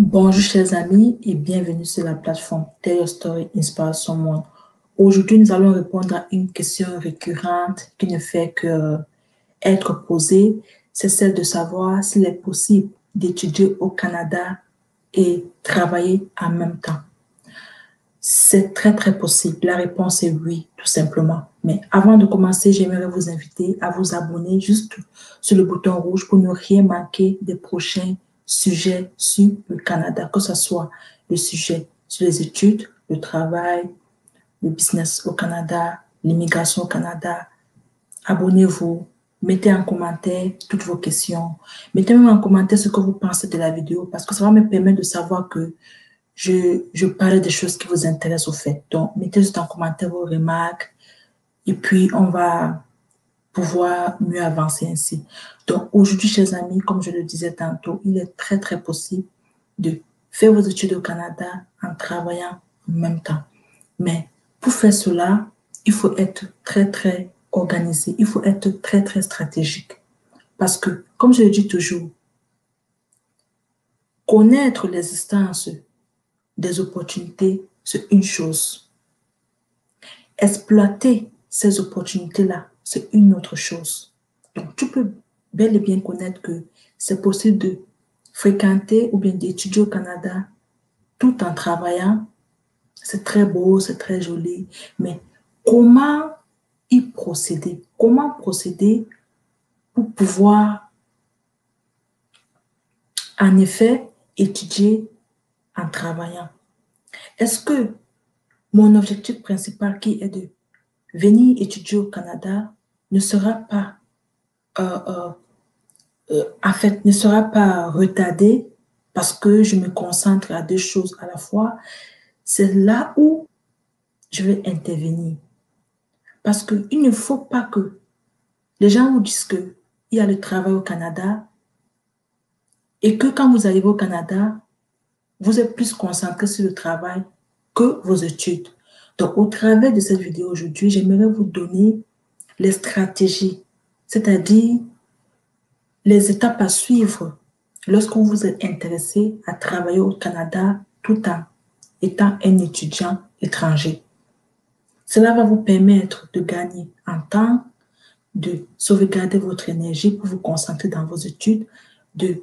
Bonjour chers amis et bienvenue sur la plateforme Tell Your Story Inspire Someone. Aujourd'hui, nous allons répondre à une question récurrente qui ne fait que être posée. C'est celle de savoir s'il est possible d'étudier au Canada et travailler en même temps. C'est très possible. La réponse est oui, tout simplement. Mais avant de commencer, j'aimerais vous inviter à vous abonner juste sur le bouton rouge pour ne rien manquer des prochains sujets sur le Canada, que ce soit le sujet sur les études, le travail, le business au Canada, l'immigration au Canada. Abonnez-vous, mettez en commentaire toutes vos questions. Mettez même en commentaire ce que vous pensez de la vidéo parce que ça va me permettre de savoir que je parle des choses qui vous intéressent au fait. Donc, mettez juste en commentaire vos remarques et puis on va pouvoir mieux avancer ainsi. Donc, aujourd'hui, chers amis, comme je le disais tantôt, il est très possible de faire vos études au Canada en travaillant en même temps. Mais pour faire cela, il faut être très organisé. Il faut être très stratégique. Parce que, comme je le dis toujours, connaître l'existence des opportunités, c'est une chose. Exploiter ces opportunités-là, c'est une autre chose. Donc, tu peux bel et bien connaître que c'est possible de fréquenter ou bien d'étudier au Canada tout en travaillant. C'est très beau, c'est très joli, mais comment y procéder? Comment procéder pour pouvoir, en effet, étudier en travaillant? Est-ce que mon objectif principal qui est de venir étudier au Canada ne sera pas, en fait, ne sera pas retardé parce que je me concentre à deux choses à la fois? C'est là où je vais intervenir. Parce qu'il ne faut pas que les gens vous disent qu'il y a le travail au Canada et que quand vous arrivez au Canada, vous êtes plus concentré sur le travail que vos études. Donc, au travers de cette vidéo aujourd'hui, j'aimerais vous donner les stratégies, c'est-à-dire les étapes à suivre lorsque vous êtes intéressé à travailler au Canada tout en étant un étudiant étranger. Cela va vous permettre de gagner en temps, de sauvegarder votre énergie pour vous concentrer dans vos études, de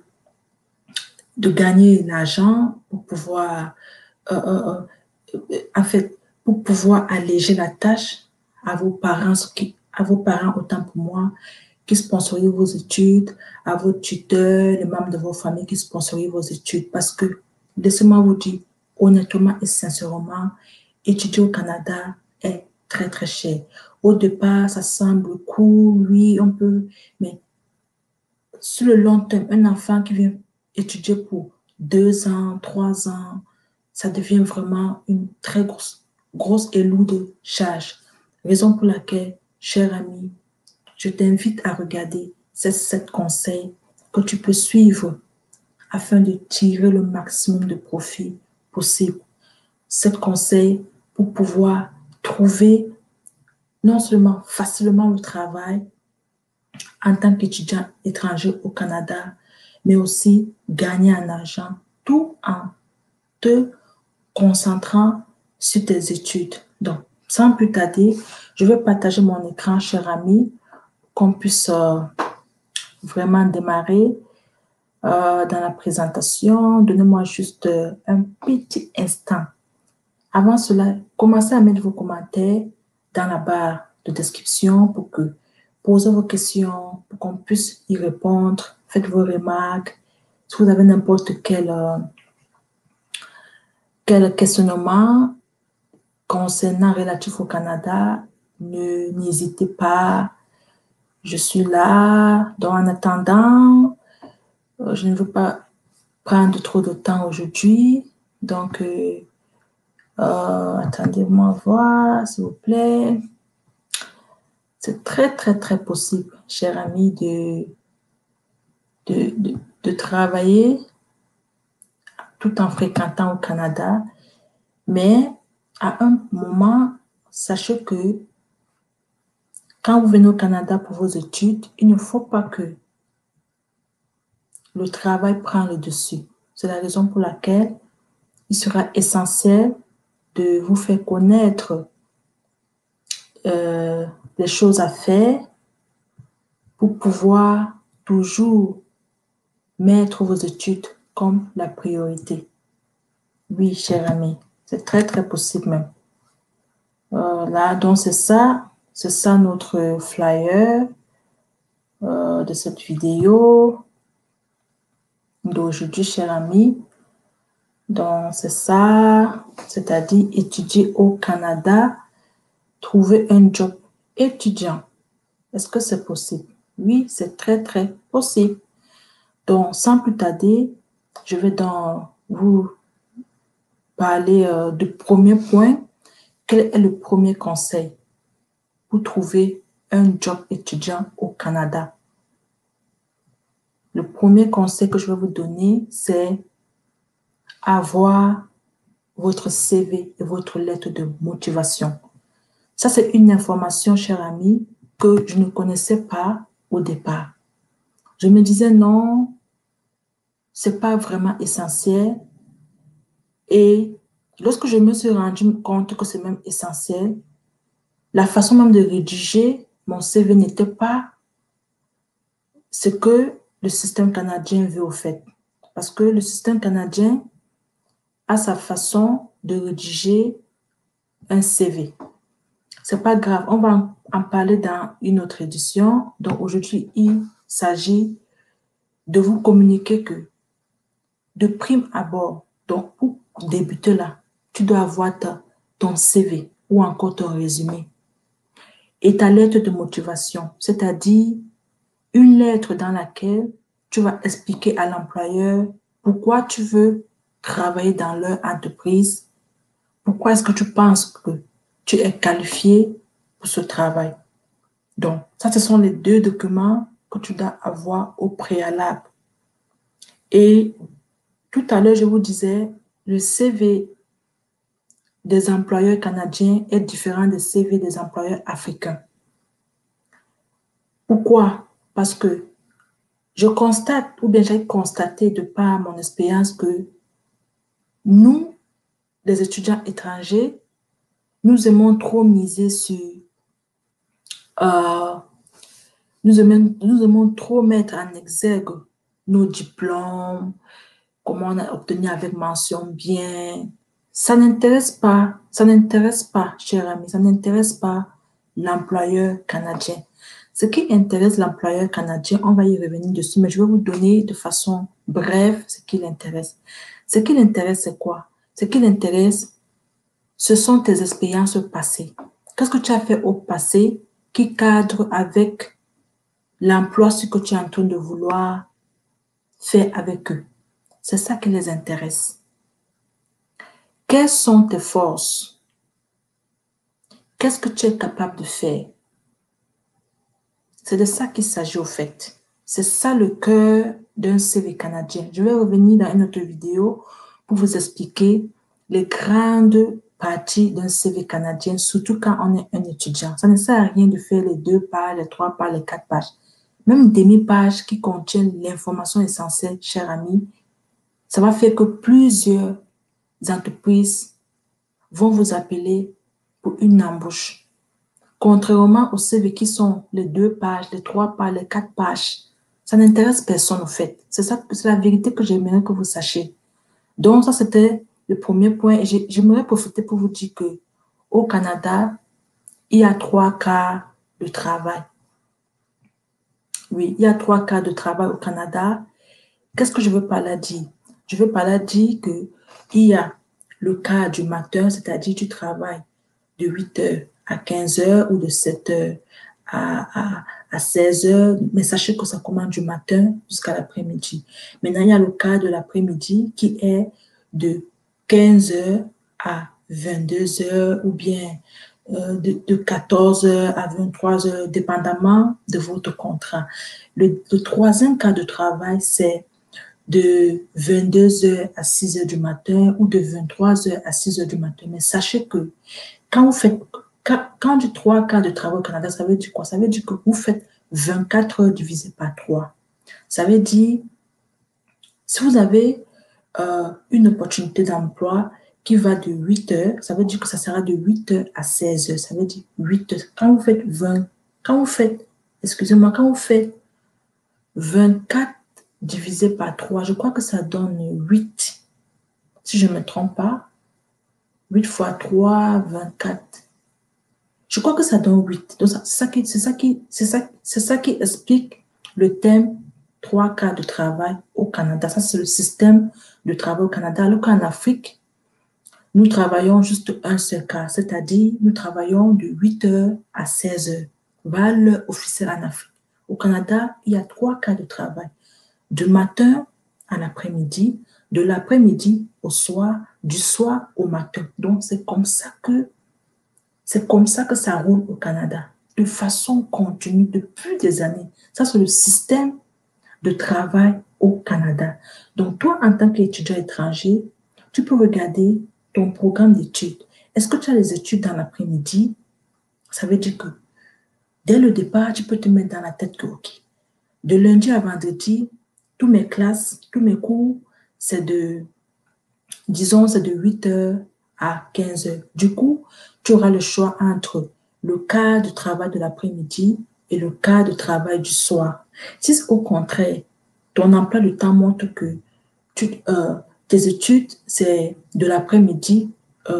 gagner l'argent pour pouvoir, en fait, pour pouvoir alléger la tâche à vos parents, autant pour moi, qui sponsorisent vos études, à vos tuteurs, les membres de vos familles qui sponsorisent vos études. Parce que, laissez-moi vous dire, honnêtement et sincèrement, étudier au Canada est très cher. Au départ, ça semble cool, oui, on peut, mais sur le long terme, un enfant qui vient étudier pour 2 ans, 3 ans, ça devient vraiment une très grosse et lourde charge. Raison pour laquelle, cher ami, je t'invite à regarder ces 7 conseils que tu peux suivre afin de tirer le maximum de profit possible. 7 conseils pour pouvoir trouver non seulement facilement le travail en tant qu'étudiant étranger au Canada, mais aussi gagner en argent tout en te concentrant sur tes études. Donc, sans plus tarder, je vais partager mon écran, cher ami, qu'on puisse vraiment démarrer dans la présentation. Donnez-moi juste un petit instant. Avant cela, commencez à mettre vos commentaires dans la barre de description pour que posez vos questions, pour qu'on puisse y répondre. Faites vos remarques. Si vous avez n'importe quel questionnement concernant relatif au Canada, n'hésitez pas. Je suis là. Donc, en attendant, je ne veux pas prendre trop de temps aujourd'hui. Donc, attendez-moi voir, s'il vous plaît. C'est très possible, cher ami, de travailler tout en fréquentant au Canada. Mais à un moment, sachez que quand vous venez au Canada pour vos études, il ne faut pas que le travail prenne le dessus. C'est la raison pour laquelle il sera essentiel de vous faire connaître les choses à faire pour pouvoir toujours mettre vos études comme la priorité. Oui, cher ami, c'est très, très possible même. Là, donc c'est ça notre flyer de cette vidéo d'aujourd'hui, cher ami. Donc, c'est ça, c'est-à-dire étudier au Canada, trouver un job étudiant. Est-ce que c'est possible? Oui, c'est très, très possible. Donc, sans plus tarder, je vais vous parler du premier point. Quel est le premier conseil pour trouver un job étudiant au Canada? Le premier conseil que je vais vous donner, c'est avoir votre CV et votre lettre de motivation. Ça, c'est une information, cher ami, que je ne connaissais pas au départ. Je me disais non, c'est pas vraiment essentiel. Et lorsque je me suis rendu compte que c'est même essentiel, la façon même de rédiger mon CV n'était pas ce que le système canadien veut au fait. Parce que le système canadien a sa façon de rédiger un CV. C'est pas grave, on va en parler dans une autre édition. Donc aujourd'hui, il s'agit de vous communiquer que de prime abord, donc pour débuter là, tu dois avoir ton CV ou encore ton résumé et ta lettre de motivation, c'est-à-dire une lettre dans laquelle tu vas expliquer à l'employeur pourquoi tu veux travailler dans leur entreprise, pourquoi est-ce que tu penses que tu es qualifié pour ce travail. Donc, ça, ce sont les deux documents que tu dois avoir au préalable. Et tout à l'heure, je vous disais, le CV des employeurs canadiens est différent des CV des employeurs africains. Pourquoi? Parce que je constate, ou bien j'ai constaté de par mon expérience que nous, les étudiants étrangers, nous aimons trop miser sur... nous aimons trop mettre en exergue nos diplômes, comment on a obtenu avec mention bien. Ça n'intéresse pas, cher ami, ça n'intéresse pas l'employeur canadien. Ce qui intéresse l'employeur canadien, on va y revenir dessus, mais je vais vous donner de façon brève ce qui l'intéresse. Ce qui l'intéresse, c'est quoi? Ce qui l'intéresse, ce sont tes expériences passées. Qu'est-ce que tu as fait au passé qui cadre avec l'emploi, ce que tu es en train de vouloir faire avec eux? C'est ça qui les intéresse. Quelles sont tes forces? Qu'est-ce que tu es capable de faire? C'est de ça qu'il s'agit au fait. C'est ça le cœur d'un CV canadien. Je vais revenir dans une autre vidéo pour vous expliquer les grandes parties d'un CV canadien, surtout quand on est un étudiant. Ça ne sert à rien de faire les 2 pages, les 3 pages, les 4 pages. Même une demi-page qui contient l'information essentielle, cher ami, ça va faire que plusieurs entreprises vont vous appeler pour une embauche. Contrairement aux CV qui sont les 2 pages, les 3 pages, les 4 pages, ça n'intéresse personne au fait. C'est la vérité que j'aimerais que vous sachiez. Donc ça, c'était le premier point. Et j'aimerais profiter pour vous dire que au Canada, il y a 3 cas de travail. Oui, il y a 3 cas de travail au Canada. Qu'est-ce que je veux par là dire? Je veux par là dire qu'il y a le cas du matin, c'est-à-dire tu travailles de 8 heures à 15 heures ou de 7 heures à 16 heures, mais sachez que ça commence du matin jusqu'à l'après-midi. Maintenant, il y a le cas de l'après-midi qui est de 15 heures à 22 heures ou bien de 14 heures à 23 heures, dépendamment de votre contrat. Le troisième cas de travail, c'est de 22 heures à 6 heures du matin ou de 23 heures à 6 heures du matin. Mais sachez que quand on dit 3 cas de travail au Canada, ça veut dire quoi? Ça veut dire que vous faites 24 heures divisé par 3. Ça veut dire, si vous avez une opportunité d'emploi qui va de 8 heures, ça veut dire que ça sera de 8 heures à 16 heures, ça veut dire 8 heures. Quand vous faites 20, quand vous faites, excusez-moi, quand vous faites 24 divisé par 3, je crois que ça donne 8, si je ne me trompe pas. 8 fois 3, 24. Je crois que ça donne 8. Donc, c'est ça qui explique le thème 3 quarts de travail au Canada. Ça, c'est le système de travail au Canada. Alors qu'en Afrique, nous travaillons juste un seul quart, c'est-à-dire nous travaillons de 8 heures à 16 heures. Voilà l'heure officielle en Afrique. Au Canada, il y a 3 quarts de travail. Du matin à l'après-midi, de l'après-midi au soir, du soir au matin. Donc, c'est comme ça que ça roule au Canada, de façon continue depuis des années. Ça, c'est le système de travail au Canada. Donc, toi, en tant qu'étudiant étranger, tu peux regarder ton programme d'études. Est-ce que tu as les études dans l'après-midi? Ça veut dire que dès le départ, tu peux te mettre dans la tête que, OK, de lundi à vendredi, tous mes classes, tous mes cours, c'est de, disons, c'est de 8 heures à 15 heures. Du coup, tu auras le choix entre le quart de travail de l'après-midi et le quart de travail du soir. Si au contraire, ton emploi de temps montre que tes études, c'est de l'après-midi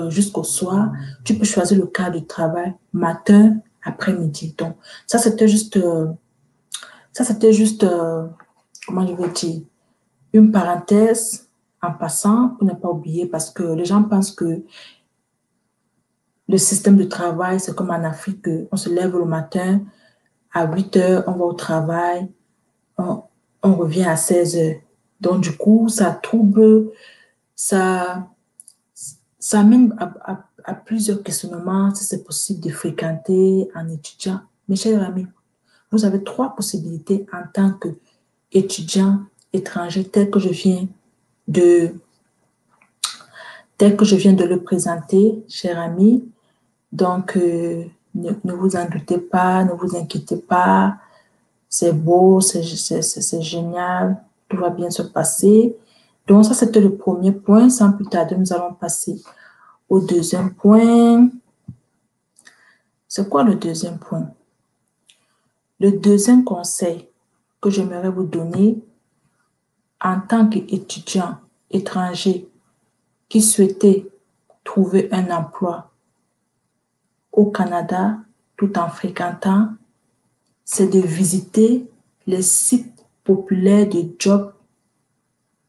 jusqu'au soir, tu peux choisir le quart de travail matin, après-midi. Donc, ça, c'était juste, comment je vais dire, une parenthèse en passant pour ne pas oublier parce que les gens pensent que le système de travail, c'est comme en Afrique, on se lève le matin, à 8 heures, on va au travail, on, on revient à 16 heures. Donc, du coup, ça trouble, ça, ça amène à plusieurs questionnements si c'est possible de fréquenter en étudiant. Mes chers amis, vous avez 3 possibilités en tant qu'étudiant étranger de, tel que je viens de le présenter, chers amis. Donc, ne vous en doutez pas, ne vous inquiétez pas. C'est beau, c'est génial, tout va bien se passer. Donc, ça, c'était le premier point. Sans plus tarder, nous allons passer au deuxième point. C'est quoi le deuxième point? Le deuxième conseil que j'aimerais vous donner en tant qu'étudiant étranger qui souhaitait trouver un emploi au Canada tout en fréquentant, c'est de visiter les sites populaires de jobs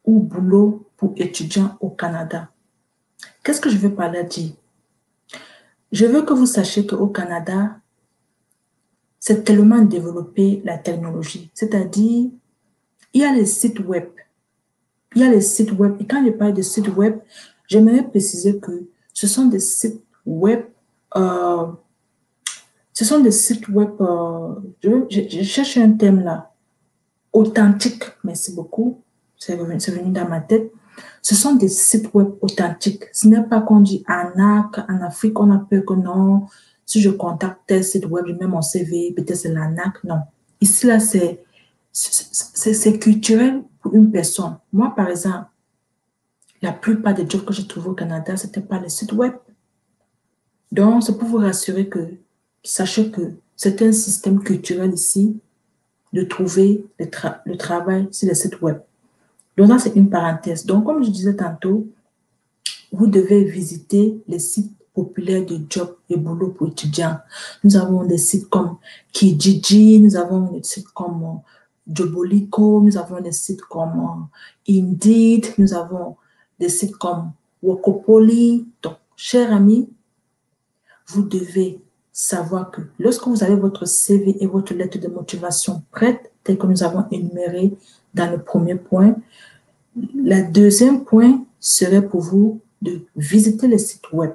ou boulot pour étudiants au Canada. Qu'est-ce que je veux par là dire? Je veux que vous sachiez qu'au Canada, c'est tellement développé la technologie. C'est-à-dire, il y a les sites web. Il y a les sites web. Et quand je parle de sites web, j'aimerais préciser que ce sont des sites web euh, je cherche un thème là, authentique, merci beaucoup, c'est venu dans ma tête. Ce sont des sites web authentiques. Ce n'est pas qu'on dit en Afrique, on a peur que non, si je contacte tel site web, je mets mon CV, peut-être c'est l'ANAC, non. Ici, là, c'est culturel pour une personne. Moi, par exemple, la plupart des jobs que j'ai trouvés au Canada, ce n'était pas les sites web. Donc, c'est pour vous rassurer que, sachez que c'est un système culturel ici de trouver le travail sur les sites web. Donc, là, c'est une parenthèse. Donc, comme je disais tantôt, vous devez visiter les sites populaires de jobs et boulot pour étudiants. Nous avons des sites comme Kijiji, nous avons des sites comme Jobolico, nous avons des sites comme Indeed, nous avons des sites comme Wokopoly. Donc, chers amis, vous devez savoir que lorsque vous avez votre CV et votre lettre de motivation prête, tel que nous avons énuméré dans le premier point, le deuxième point serait pour vous de visiter les sites web.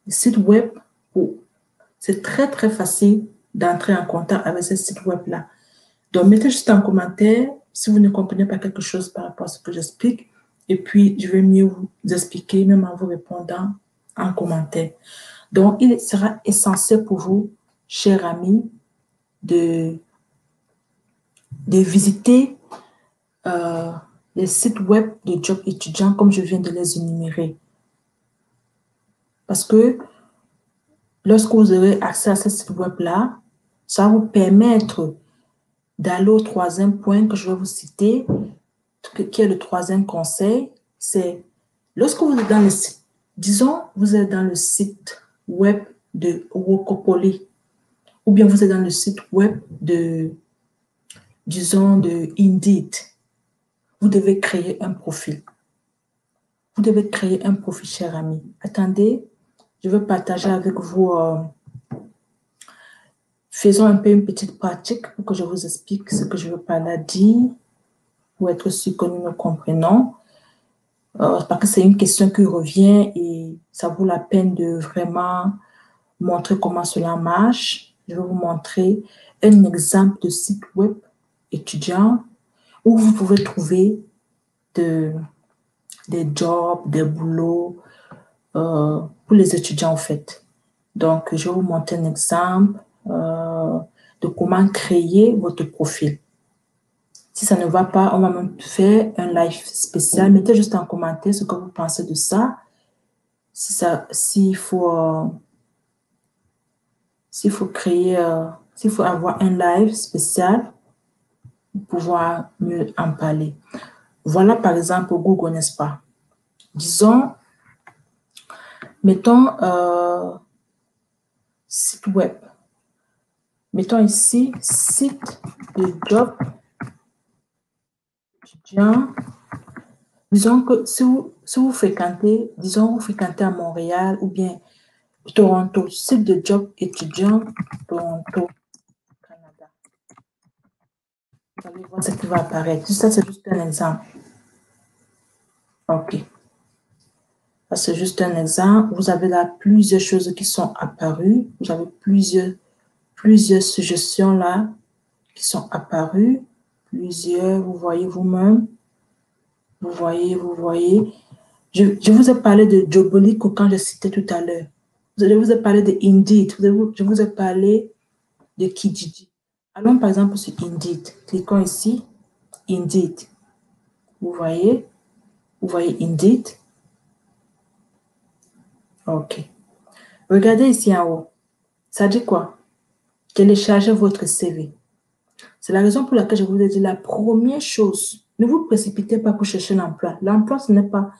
Les sites web, c'est très, très facile d'entrer en contact avec ces sites web-là. Donc, mettez juste en commentaire si vous ne comprenez pas quelque chose par rapport à ce que j'explique. Et puis, je vais mieux vous expliquer, même en vous répondant en commentaire. Donc, il sera essentiel pour vous, chers amis, de visiter les sites web de job étudiants comme je viens de les énumérer. Parce que lorsque vous aurez accès à ce site web-là, ça va vous permettre d'aller au troisième point que je vais vous citer, qui est le troisième conseil, c'est lorsque vous êtes dans le site, disons, vous êtes dans le site web de Workopoly, ou bien vous êtes dans le site web de, disons, de Indeed, vous devez créer un profil. Vous devez créer un profil, cher ami. Attendez, je vais partager avec vous, faisons un peu une petite pratique pour que je vous explique ce que je veux par là dire, pour être sûr que nous nous comprenons. Parce que c'est une question qui revient et ça vaut la peine de vraiment montrer comment cela marche. Je vais vous montrer un exemple de site web étudiant où vous pouvez trouver des jobs, des boulots pour les étudiants en fait. Donc, je vais vous montrer un exemple de comment créer votre profil. Si ça ne va pas, on va même faire un live spécial. Mettez juste en commentaire ce que vous pensez de ça. S'il faut avoir un live spécial pour pouvoir mieux en parler. Voilà par exemple Google, n'est-ce pas? Disons, mettons site web. Mettons ici site de job étudiant. Disons que si vous fréquentez, disons vous fréquentez à Montréal ou bien Toronto, site de job étudiant Toronto, Canada. Vous allez voir ce qui va apparaître. Ça, c'est juste un exemple. OK. Ça, c'est juste un exemple. Vous avez là plusieurs choses qui sont apparues. Vous avez plusieurs suggestions là qui sont apparues. Plusieurs, vous voyez vous-même. Vous voyez. Je vous ai parlé de Jobly quand je citais tout à l'heure. Je vous ai parlé de Indeed. Je vous ai parlé de Kijiji. Allons par exemple sur Indeed. Cliquons ici. Indeed. Vous voyez Indeed. OK. Regardez ici en haut. Ça dit quoi? Téléchargez votre CV. C'est la raison pour laquelle je vous ai dit la première chose. Ne vous précipitez pas pour chercher l'emploi. L'emploi, ce n'est pas...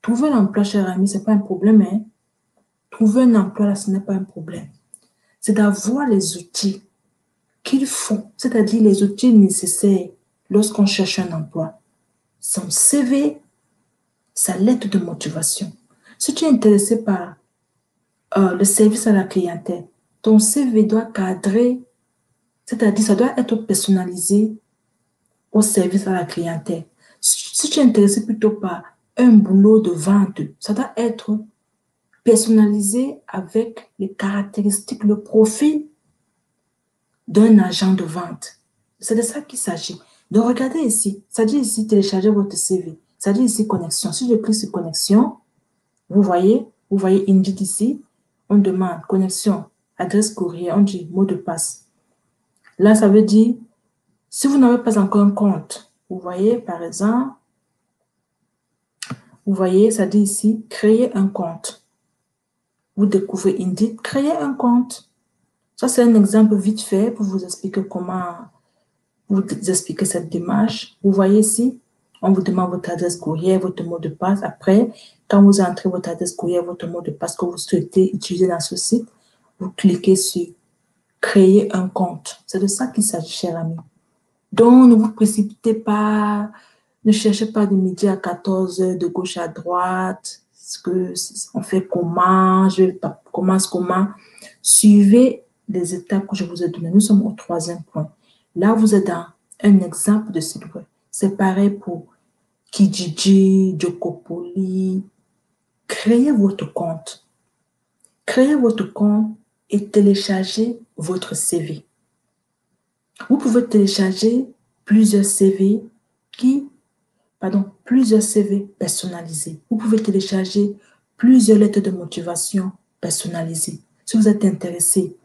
Trouver l'emploi, cher ami, ce n'est pas un problème. Hein? Trouver un emploi, là, ce n'est pas un problème. C'est d'avoir les outils qu'il faut, c'est-à-dire les outils nécessaires lorsqu'on cherche un emploi. Son CV, sa lettre de motivation. Si tu es intéressé par le service à la clientèle, ton CV doit cadrer, c'est-à-dire ça doit être personnalisé au service à la clientèle. Si tu es intéressé plutôt par un boulot de vente, ça doit être personnalisé avec les caractéristiques, le profil d'un agent de vente. C'est de ça qu'il s'agit. Donc, regardez ici. Ça dit ici, télécharger votre CV. Ça dit ici, connexion. Si je clique sur connexion, vous voyez Indeed ici. On demande connexion, adresse courrier, on dit mot de passe. Là, ça veut dire, si vous n'avez pas encore un compte, vous voyez, par exemple, vous voyez, ça dit ici, créer un compte. Vous découvrez Indeed, créer un compte. Ça, c'est un exemple vite fait pour vous expliquer comment vous expliquer cette démarche. Vous voyez ici, on vous demande votre adresse courriel, votre mot de passe. Après, quand vous entrez votre adresse courriel, votre mot de passe que vous souhaitez utiliser dans ce site, vous cliquez sur créer un compte. C'est de ça qu'il s'agit, cher ami. Donc, ne vous précipitez pas, ne cherchez pas de midi à 14 h, de gauche à droite. On fait comment, je commence comment. Suivez les étapes que je vous ai données. Nous sommes au troisième point. Là, vous êtes dans un exemple de site web. C'est pareil pour Kijiji, Jokopoly. Créez votre compte. Créez votre compte et téléchargez votre CV. Vous pouvez télécharger plusieurs CV plusieurs CV personnalisés. Vous pouvez télécharger plusieurs lettres de motivation personnalisées. Si vous êtes intéressé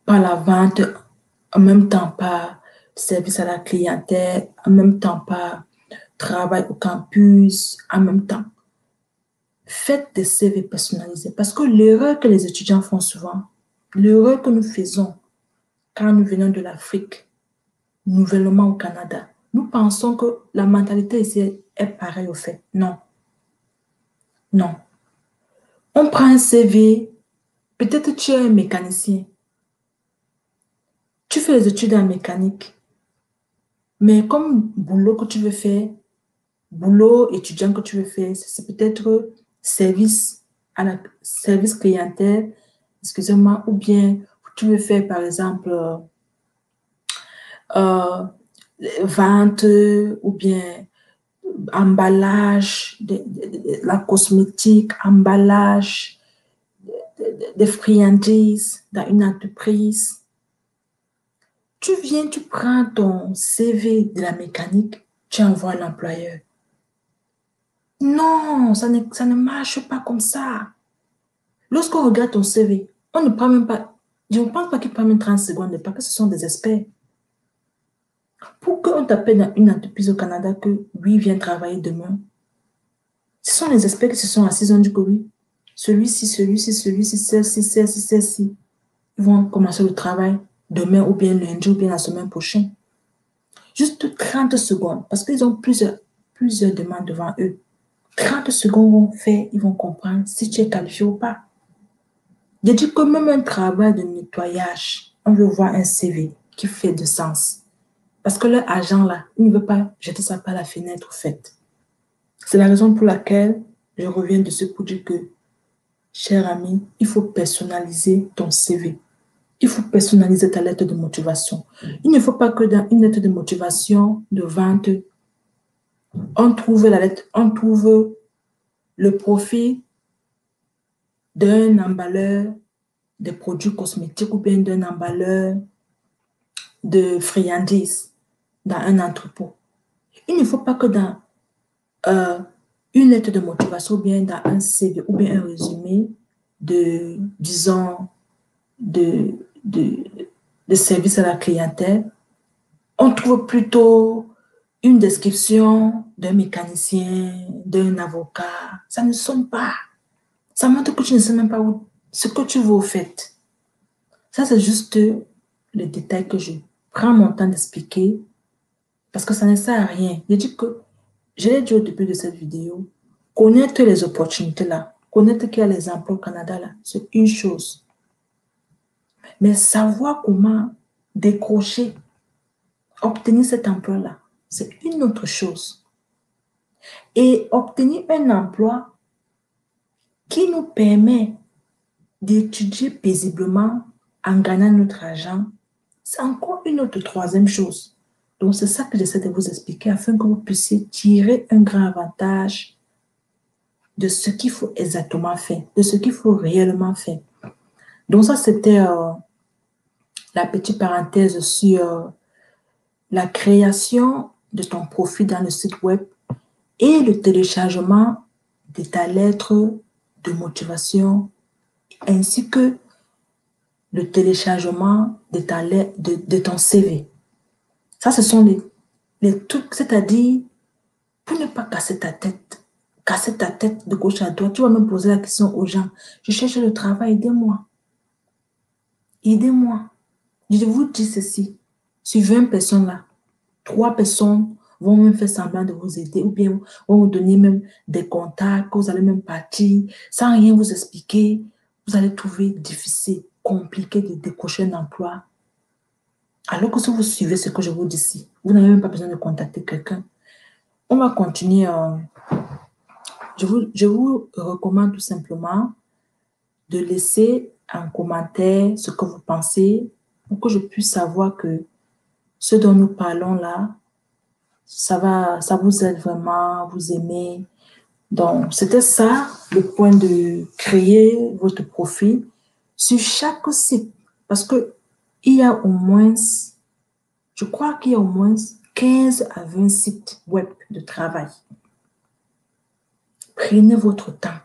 par la vente, en même temps par service à la clientèle, en même temps par travaillent au campus en même temps. Faites des CV personnalisés parce que l'erreur que les étudiants font souvent, l'erreur que nous faisons quand nous venons de l'Afrique, nouvellement au Canada, nous pensons que la mentalité ici est pareille au fait. Non, non. On prend un CV, peut-être tu es un mécanicien, tu fais les études en mécanique, mais comme boulot que tu veux faire, boulot étudiant que tu veux faire, c'est peut-être service à la service clientèle, excusez-moi, ou bien tu veux faire par exemple euh, vente ou bien emballage, la cosmétique, emballage, des friandises dans une entreprise. Tu viens, tu prends ton CV de la mécanique, tu envoies à l'employeur. Non, ça ne marche pas comme ça. Lorsqu'on regarde ton CV, on ne prend même pas, je ne pense pas qu'il prend même 30 secondes, parce que ce sont des experts. Pour qu'on t'appelle dans une entreprise au Canada que oui, viens travailler demain, ce sont les experts qui se sont assis, ils ont dit que oui, celui-ci, celui-ci, celui-ci, celle-ci, celle-ci, celle-ci, ils vont commencer le travail demain ou bien lundi ou bien la semaine prochaine. Juste 30 secondes, parce qu'ils ont plusieurs demandes devant eux. 30 secondes vont faire, ils vont comprendre si tu es qualifié ou pas. Je dis que même un travail de nettoyage, on veut voir un CV qui fait de sens. Parce que leur agent là, il ne veut pas jeter ça par la fenêtre, au fait. C'est la raison pour laquelle je reviens dessus pour dire que, cher ami, il faut personnaliser ton CV. Il faut personnaliser ta lettre de motivation. Il ne faut pas que dans une lettre de motivation, de vente, on trouve la lettre, on trouve le profil d'un emballeur de produits cosmétiques ou bien d'un emballeur de friandises dans un entrepôt. Il ne faut pas que dans euh, une lettre de motivation ou bien dans un CV ou bien un résumé de, disons, de, de, de service à la clientèle, on trouve plutôt une description d'un mécanicien, d'un avocat. Ça ne sonne pas. Ça montre que tu ne sais même pas où, ce que tu veux au fait. Ça, c'est juste le détail que je prends mon temps d'expliquer parce que ça ne sert à rien. Je l'ai dit au début de cette vidéo, connaître les opportunités là, connaître qu'il y a les emplois au Canada là, c'est une chose. Mais savoir comment décrocher, obtenir cet emploi là, c'est une autre chose. Et obtenir un emploi qui nous permet d'étudier paisiblement en gagnant notre argent, c'est encore une autre troisième chose. Donc, c'est ça que j'essaie de vous expliquer afin que vous puissiez tirer un grand avantage de ce qu'il faut exactement faire, de ce qu'il faut réellement faire. Donc, ça, c'était la petite parenthèse sur la création de ton profil dans le site web et le téléchargement de ta lettre de motivation ainsi que le téléchargement de ton CV. Ça, ce sont les trucs, c'est-à-dire, pour ne pas casser ta tête de gauche à droite, tu vas même poser la question aux gens. Je cherche le travail, aidez-moi. Aidez-moi. Je vous dis ceci. Sur 20 personnes là, 3 personnes vont même faire semblant de vous aider ou bien vont vous donner même des contacts, que vous allez même partir sans rien vous expliquer. Vous allez trouver difficile, compliqué de décrocher un emploi. Alors que si vous suivez ce que je vous dis ici, vous n'avez même pas besoin de contacter quelqu'un. On va continuer. Je vous recommande tout simplement de laisser un commentaire ce que vous pensez pour que je puisse savoir que ce dont nous parlons là, ça vous aide vraiment, vous aimez. Donc, c'était ça, le point de créer votre profil sur chaque site. Parce que il y a au moins, je crois qu'il y a au moins 15 à 20 sites web de travail. Prenez votre temps.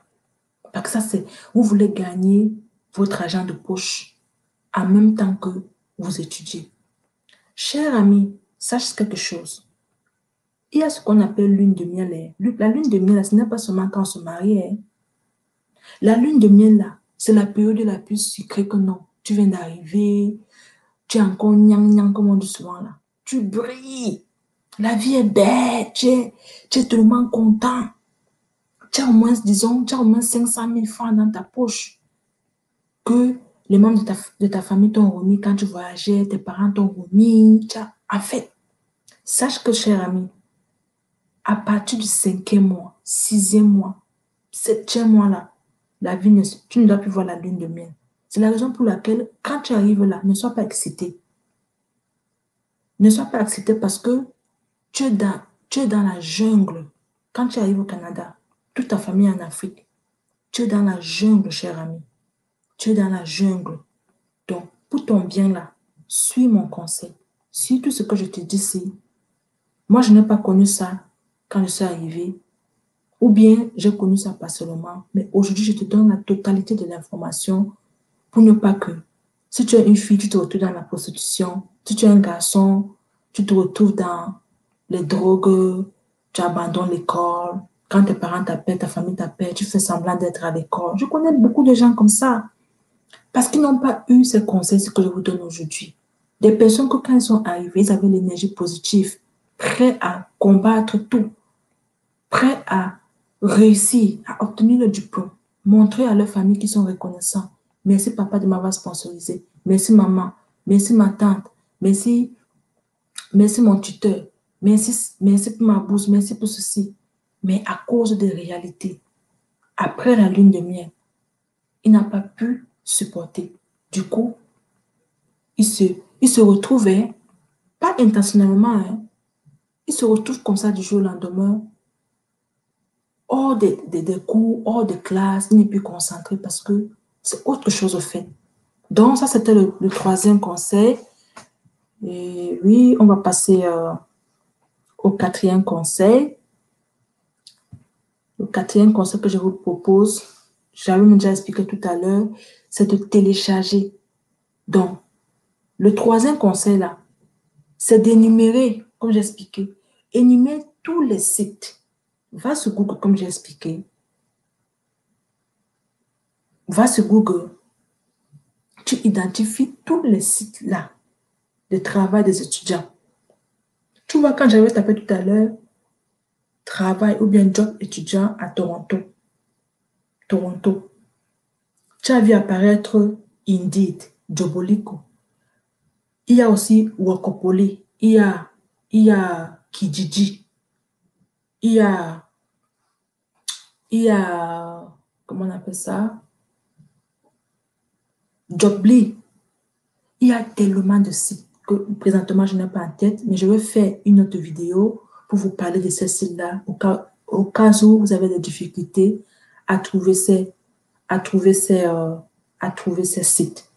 Parce que ça, c'est, vous voulez gagner votre argent de poche en même temps que vous étudiez. Cher ami, sache quelque chose. Il y a ce qu'on appelle lune de miel. La lune de miel, ce n'est pas seulement quand on se marie. La lune de miel, là, c'est la période la plus sucrée que non. Tu viens d'arriver, tu es encore gnang comme on dit souvent là. Tu brilles. La vie est belle. Tu es tellement content. Tu as au moins, disons, tu as au moins 500 000 francs dans ta poche que les membres de ta famille t'ont remis quand tu voyageais, tes parents t'ont remis. En fait, sache que, cher ami, à partir du 5e mois, 6e mois, 7e mois là, la vie tu ne dois plus voir la lune de miel. C'est la raison pour laquelle, quand tu arrives là, ne sois pas excité. Ne sois pas excité parce que tu es dans la jungle. Quand tu arrives au Canada, toute ta famille est en Afrique. Tu es dans la jungle, cher ami. Tu es dans la jungle. Donc, pour ton bien là, suis mon conseil. Suis tout ce que je te dis ici. Moi, je n'ai pas connu ça quand je suis arrivée. Ou bien, j'ai connu ça partiellement. Mais aujourd'hui, je te donne la totalité de l'information pour ne pas que, si tu es une fille, tu te retrouves dans la prostitution. Si tu es un garçon, tu te retrouves dans les drogues, tu abandonnes l'école. Quand tes parents t'appellent, ta famille t'appelle, tu fais semblant d'être à l'école. Je connais beaucoup de gens comme ça. Parce qu'ils n'ont pas eu ces conseils, ce que je vous donne aujourd'hui. Des personnes que quand ils sont arrivés, ils avaient l'énergie positive, prêts à combattre tout, prêts à réussir, à obtenir le diplôme, montrer à leur famille qu'ils sont reconnaissants. Merci papa de m'avoir sponsorisé. Merci maman. Merci ma tante. Merci, merci mon tuteur. Merci pour ma bourse. Merci pour ceci. Mais à cause des réalités, après la lune de miel, il n'a pas pu supporter. Du coup, il se retrouve, pas intentionnellement, il se retrouve comme ça du jour au lendemain, hors des cours, hors de classe, il n'est plus concentré parce que c'est autre chose au fait. Donc, ça, c'était le troisième conseil. Et oui, on va passer au quatrième conseil. Le quatrième conseil que je vous propose, j'avais déjà expliqué tout à l'heure, c'est de télécharger. Donc, le troisième conseil là, c'est d'énumérer, comme j'ai expliqué, énumérer tous les sites. Va sur Google, comme j'ai expliqué. Va sur Google. Tu identifies tous les sites là de travail des étudiants. Tu vois, quand j'avais tapé tout à l'heure, travail ou bien job étudiant à Toronto. Toronto. Tu as vu apparaître Indeed, Jobolico. Il y a aussi Workopoly. Il y a Kijiji. Il y a, comment on appelle ça? Jobly. Il y a tellement de sites que présentement je n'ai pas en tête, mais je vais faire une autre vidéo pour vous parler de ces sites-là au cas où vous avez des difficultés à trouver à trouver ces sites.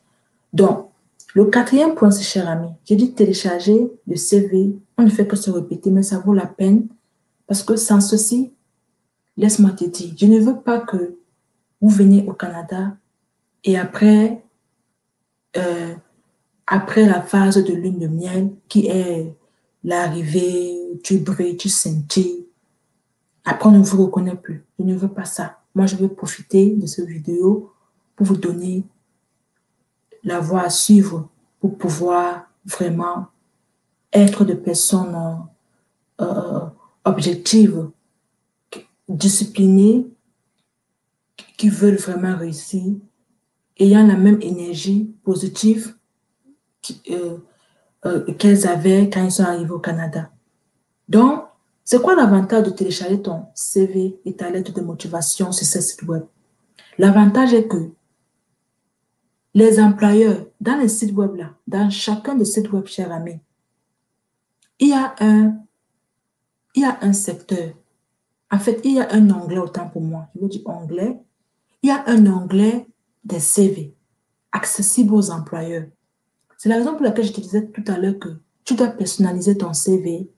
Donc, le quatrième point, c'est cher ami, j'ai dit télécharger le CV. On ne fait que se répéter, mais ça vaut la peine parce que sans ceci, laisse-moi te dire, je ne veux pas que vous veniez au Canada et euh, après la phase de lune de miel, qui est l'arrivée, tu brilles, tu scintilles, après on ne vous reconnaît plus. Je ne veux pas ça. Moi, je veux profiter de cette vidéo pour vous donner la voie à suivre pour pouvoir vraiment être des personnes euh, objectives, disciplinées, qui veulent vraiment réussir, ayant la même énergie positive qu'elles avaient quand ils sont arrivés au Canada. Donc, c'est quoi l'avantage de télécharger ton CV et ta lettre de motivation sur ce site web? L'avantage est que les employeurs, dans les sites web là, dans chacun des sites web, cher ami, il y a un secteur. En fait, il y a un onglet, autant pour moi. Je veux dire onglet. Il y a un onglet des CV accessible aux employeurs. C'est la raison pour laquelle je te disais tout à l'heure que tu dois personnaliser ton CV,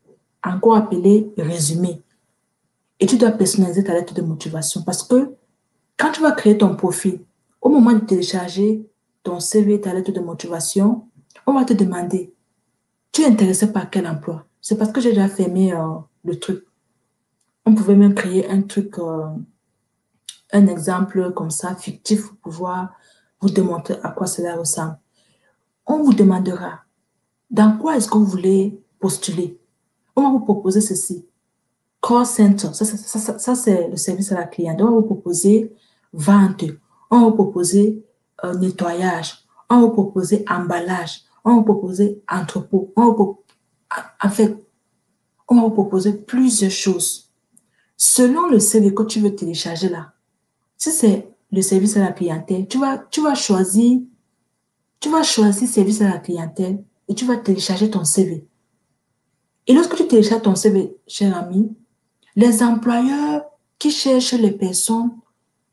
encore appelé résumé. Et tu dois personnaliser ta lettre de motivation parce que quand tu vas créer ton profil, au moment de télécharger ton CV, ta lettre de motivation, on va te demander, tu es intéressé par quel emploi? C'est parce que j'ai déjà fermé le truc. On pouvait même créer un truc, un exemple comme ça, fictif, pour pouvoir vous démontrer à quoi cela ressemble. On vous demandera dans quoi est-ce que vous voulez postuler. On va vous proposer ceci. Call center, ça, c'est le service à la cliente. On va vous proposer vente. On va vous proposer nettoyage. On va vous proposer emballage. On va vous proposer entrepôt. En fait, on va vous proposer plusieurs choses. Selon le CV que tu veux télécharger là, si c'est le service à la clientèle, tu vas choisir service à la clientèle et tu vas télécharger ton CV. Et lorsque tu télécharges ton CV, cher ami, les employeurs qui cherchent les personnes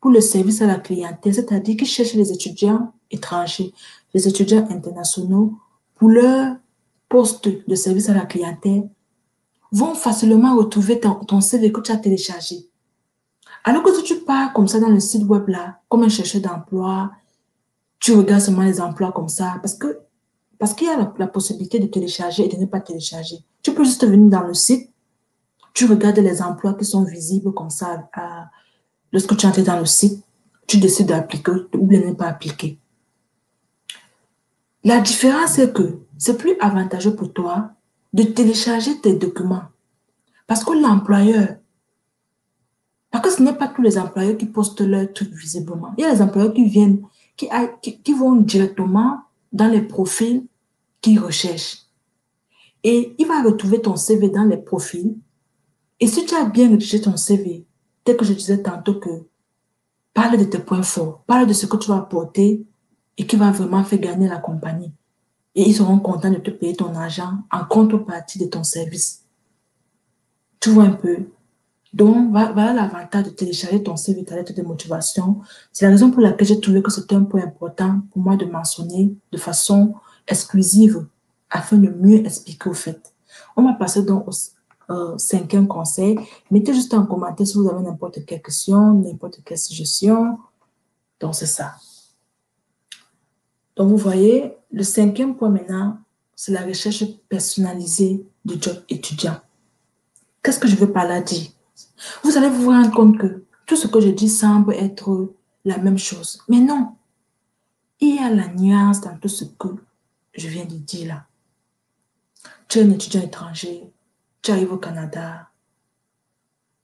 pour le service à la clientèle, c'est-à-dire qui cherchent les étudiants étrangers, les étudiants internationaux pour leur poste de service à la clientèle, vont facilement retrouver ton CV que tu as téléchargé. Alors que si tu pars comme ça dans le site web là, comme un chercheur d'emploi, tu regardes seulement les emplois comme ça, parce qu'il y a la possibilité de télécharger et de ne pas télécharger. Tu peux juste venir dans le site, tu regardes les emplois qui sont visibles comme ça. Lorsque tu entres dans le site, tu décides d'appliquer ou de ne pas appliquer. La différence, c'est que c'est plus avantageux pour toi de télécharger tes documents. Parce que l'employeur, parce que ce n'est pas tous les employeurs qui postent leurs trucs visiblement. Il y a les employeurs qui viennent, qui vont directement dans les profils qu'ils recherchent. Et il va retrouver ton CV dans les profils. Et si tu as bien rédigé ton CV, tel que je disais tantôt que parle de tes points forts, parle de ce que tu vas apporter et qui va vraiment faire gagner la compagnie. Et ils seront contents de te payer ton argent en contrepartie de ton service. Tu vois un peu? Donc, voilà l'avantage de télécharger ton CV, ta lettre de motivation. C'est la raison pour laquelle j'ai trouvé que c'était un point important pour moi de mentionner de façon exclusive afin de mieux expliquer au fait. On va passer donc au cinquième conseil. Mettez juste en commentaire si vous avez n'importe quelle question, n'importe quelle suggestion. Donc, c'est ça. Donc, vous voyez, le cinquième point maintenant, c'est la recherche personnalisée du job étudiant. Qu'est-ce que je veux par là dire? Vous allez vous rendre compte que tout ce que je dis semble être la même chose. Mais non, il y a la nuance dans tout ce que je viens de dire là. Tu es un étudiant étranger, tu arrives au Canada,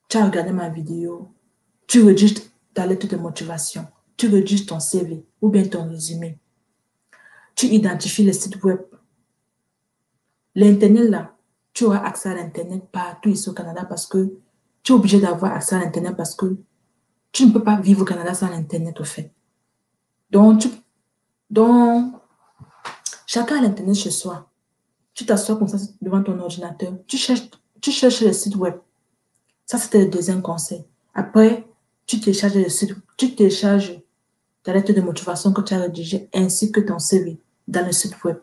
tu as regardé ma vidéo, tu rédiges ta lettre de motivation, tu rédiges ton CV ou bien ton résumé. Tu identifies les sites web. L'Internet là, tu auras accès à l'Internet partout ici au Canada parce que tu es obligé d'avoir accès à l'Internet parce que tu ne peux pas vivre au Canada sans l'Internet au fait. Donc, chacun a l'Internet chez soi. Tu t'assois comme ça devant ton ordinateur. Tu cherches le site web. Ça, c'était le deuxième conseil. Après, tu télécharges le site, tu télécharges ta lettre de motivation que tu as rédigée ainsi que ton CV dans le site web.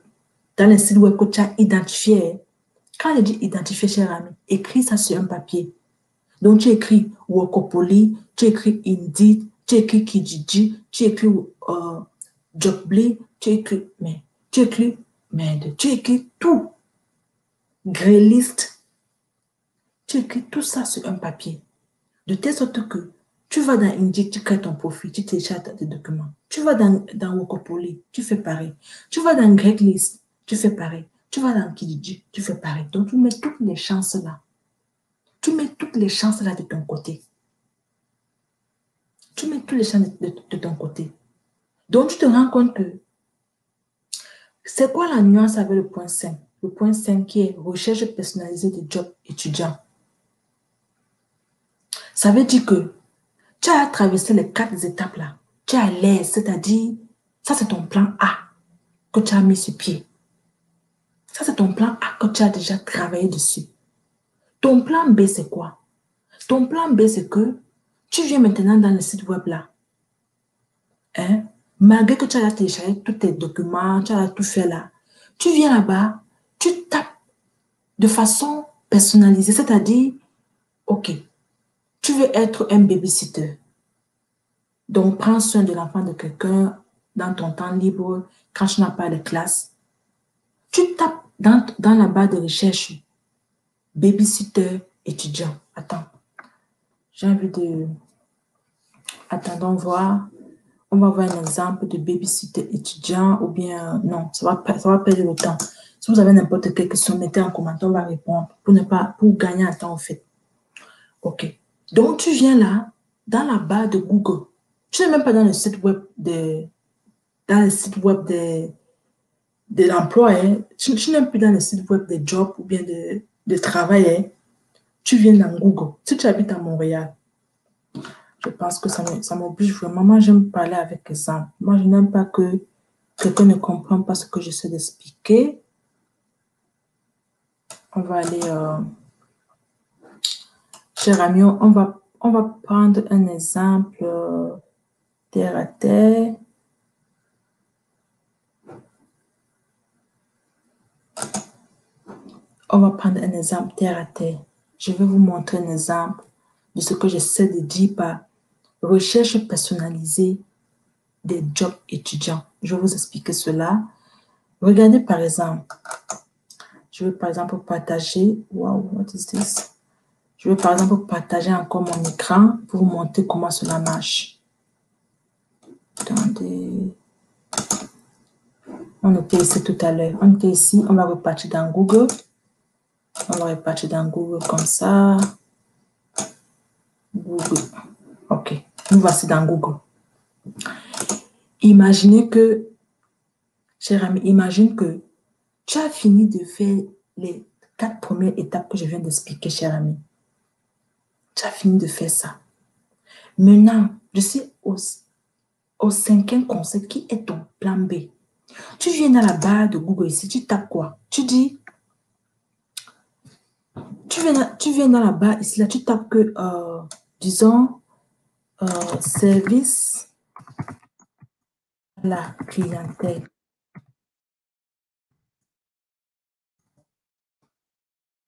Dans le site web que tu as identifié. Quand je dis identifié, cher ami, écris ça sur un papier. Donc, tu écris Workopoly, tu écris Indeed, tu écris Kijiji, tu écris Jobly, tu écris tout. Greylist, tu écris tout ça sur un papier. De telle sorte que tu vas dans Indeed, tu crées ton profil, tu télécharges tes documents. Tu vas dans Workopoly, tu fais pareil. Tu vas dans Greylist, tu fais pareil. Tu vas dans Kijiji, tu fais pareil. Donc, tu mets toutes les chances là. Tu mets toutes les chances là de ton côté. Tu mets toutes les chances de ton côté. Donc, tu te rends compte que c'est quoi la nuance avec le point 5? Le point 5 qui est recherche personnalisée de job étudiant. Ça veut dire que tu as traversé les 4 étapes là. Tu es à l'aise, c'est-à-dire, ça c'est ton plan A que tu as mis sur pied. Ça c'est ton plan A que tu as déjà travaillé dessus. Ton plan B c'est quoi? Ton plan B c'est que tu viens maintenant dans le site web là. Hein? Malgré que tu as téléchargé tous tes documents, tu as tout fait là, tu viens là-bas, tu tapes de façon personnalisée, c'est-à-dire, ok, tu veux être un babysitter. Donc, prends soin de l'enfant de quelqu'un dans ton temps libre, quand tu n'as pas de classe. Tu tapes dans la barre de recherche babysitter étudiant. Attends. J'ai envie de... Attendons voir. On va voir un exemple de babysitter étudiant ou bien... non, ça va perdre le temps. Si vous avez n'importe quelle question, mettez en commentaire, on va répondre pour gagner un temps en fait. OK. Donc, tu viens là, dans la barre de Google. Tu n'es même pas dans le site web de l'emploi. Hein. Tu n'es plus dans le site web des jobs ou bien de travail. Hein. Tu viens dans Google. Si tu habites à Montréal, je pense que ça m'oblige vraiment. Moi, j'aime parler avec exemple. Moi, je n'aime pas que quelqu'un ne comprenne pas ce que j'essaie d'expliquer. On va aller... cher ami, on va prendre un exemple terre à terre. On va prendre un exemple terre à terre. Je vais vous montrer un exemple de ce que j'essaie de dire par recherche personnalisée des jobs étudiants. Je vais vous expliquer cela. Regardez par exemple. Je vais par exemple partager. Wow, what is this? Je vais par exemple partager encore mon écran pour vous montrer comment cela marche. Attendez. On était ici tout à l'heure. On était ici. On va repartir dans Google. On va repartir dans Google comme ça. Google. OK. Nous voici dans Google. Imaginez que, cher ami, imagine que tu as fini de faire les 4 premières étapes que je viens d'expliquer, cher ami. Tu as fini de faire ça. Maintenant, je suis au 5e conseil. Qui est ton plan B? Tu viens dans la barre de Google ici. Tu tapes quoi? Tu dis... Tu viens dans la barre ici. Là, tu tapes que, disons, service à la clientèle.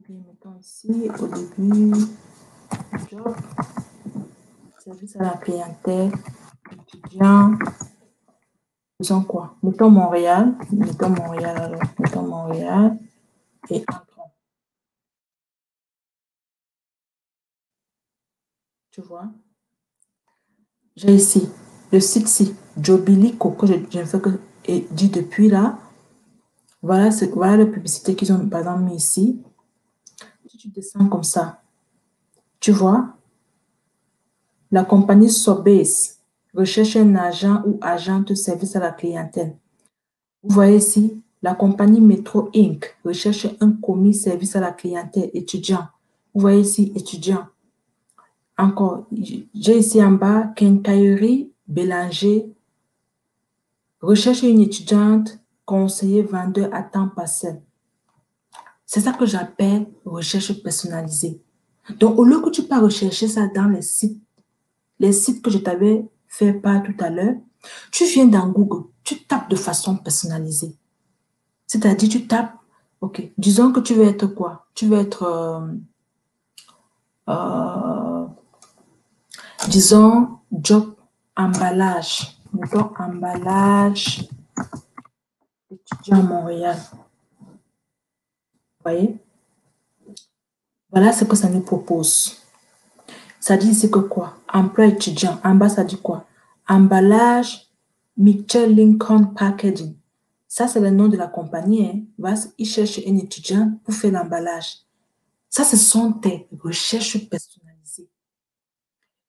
Puis, mettons ici, au début, job, service à la clientèle, étudiant, disons quoi? Mettons Montréal et entrons. Tu vois? J'ai ici le site-ci, Jobilico, que je fais que et dit depuis là. Voilà la publicité qu'ils ont par exemple mis ici. Si tu descends comme ça, tu vois, la compagnie Sobase recherche un agent ou agente de service à la clientèle. Vous voyez ici, la compagnie Metro Inc. recherche un commis service à la clientèle étudiant. Vous voyez ici, étudiant. Encore, j'ai ici en bas, Quincaillerie Bélanger recherche une étudiante, conseiller vendeur à temps partiel. C'est ça que j'appelle recherche personnalisée. Donc, au lieu que tu peux rechercher ça dans les sites que je t'avais fait part tout à l'heure, tu viens dans Google, tu tapes de façon personnalisée. C'est-à-dire, tu tapes, ok, disons que tu veux être quoi? Tu veux être, disons, job emballage. Mettons emballage étudiant à Montréal. Vous voyez? Voilà ce que ça nous propose. Ça dit ici que quoi? Emploi étudiant. En bas, ça dit quoi? Emballage Mitchell Lincoln Packaging. Ça, c'est le nom de la compagnie. Hein. Ils cherchent un étudiant pour faire l'emballage. Ça, ce sont tes recherches personnalisées.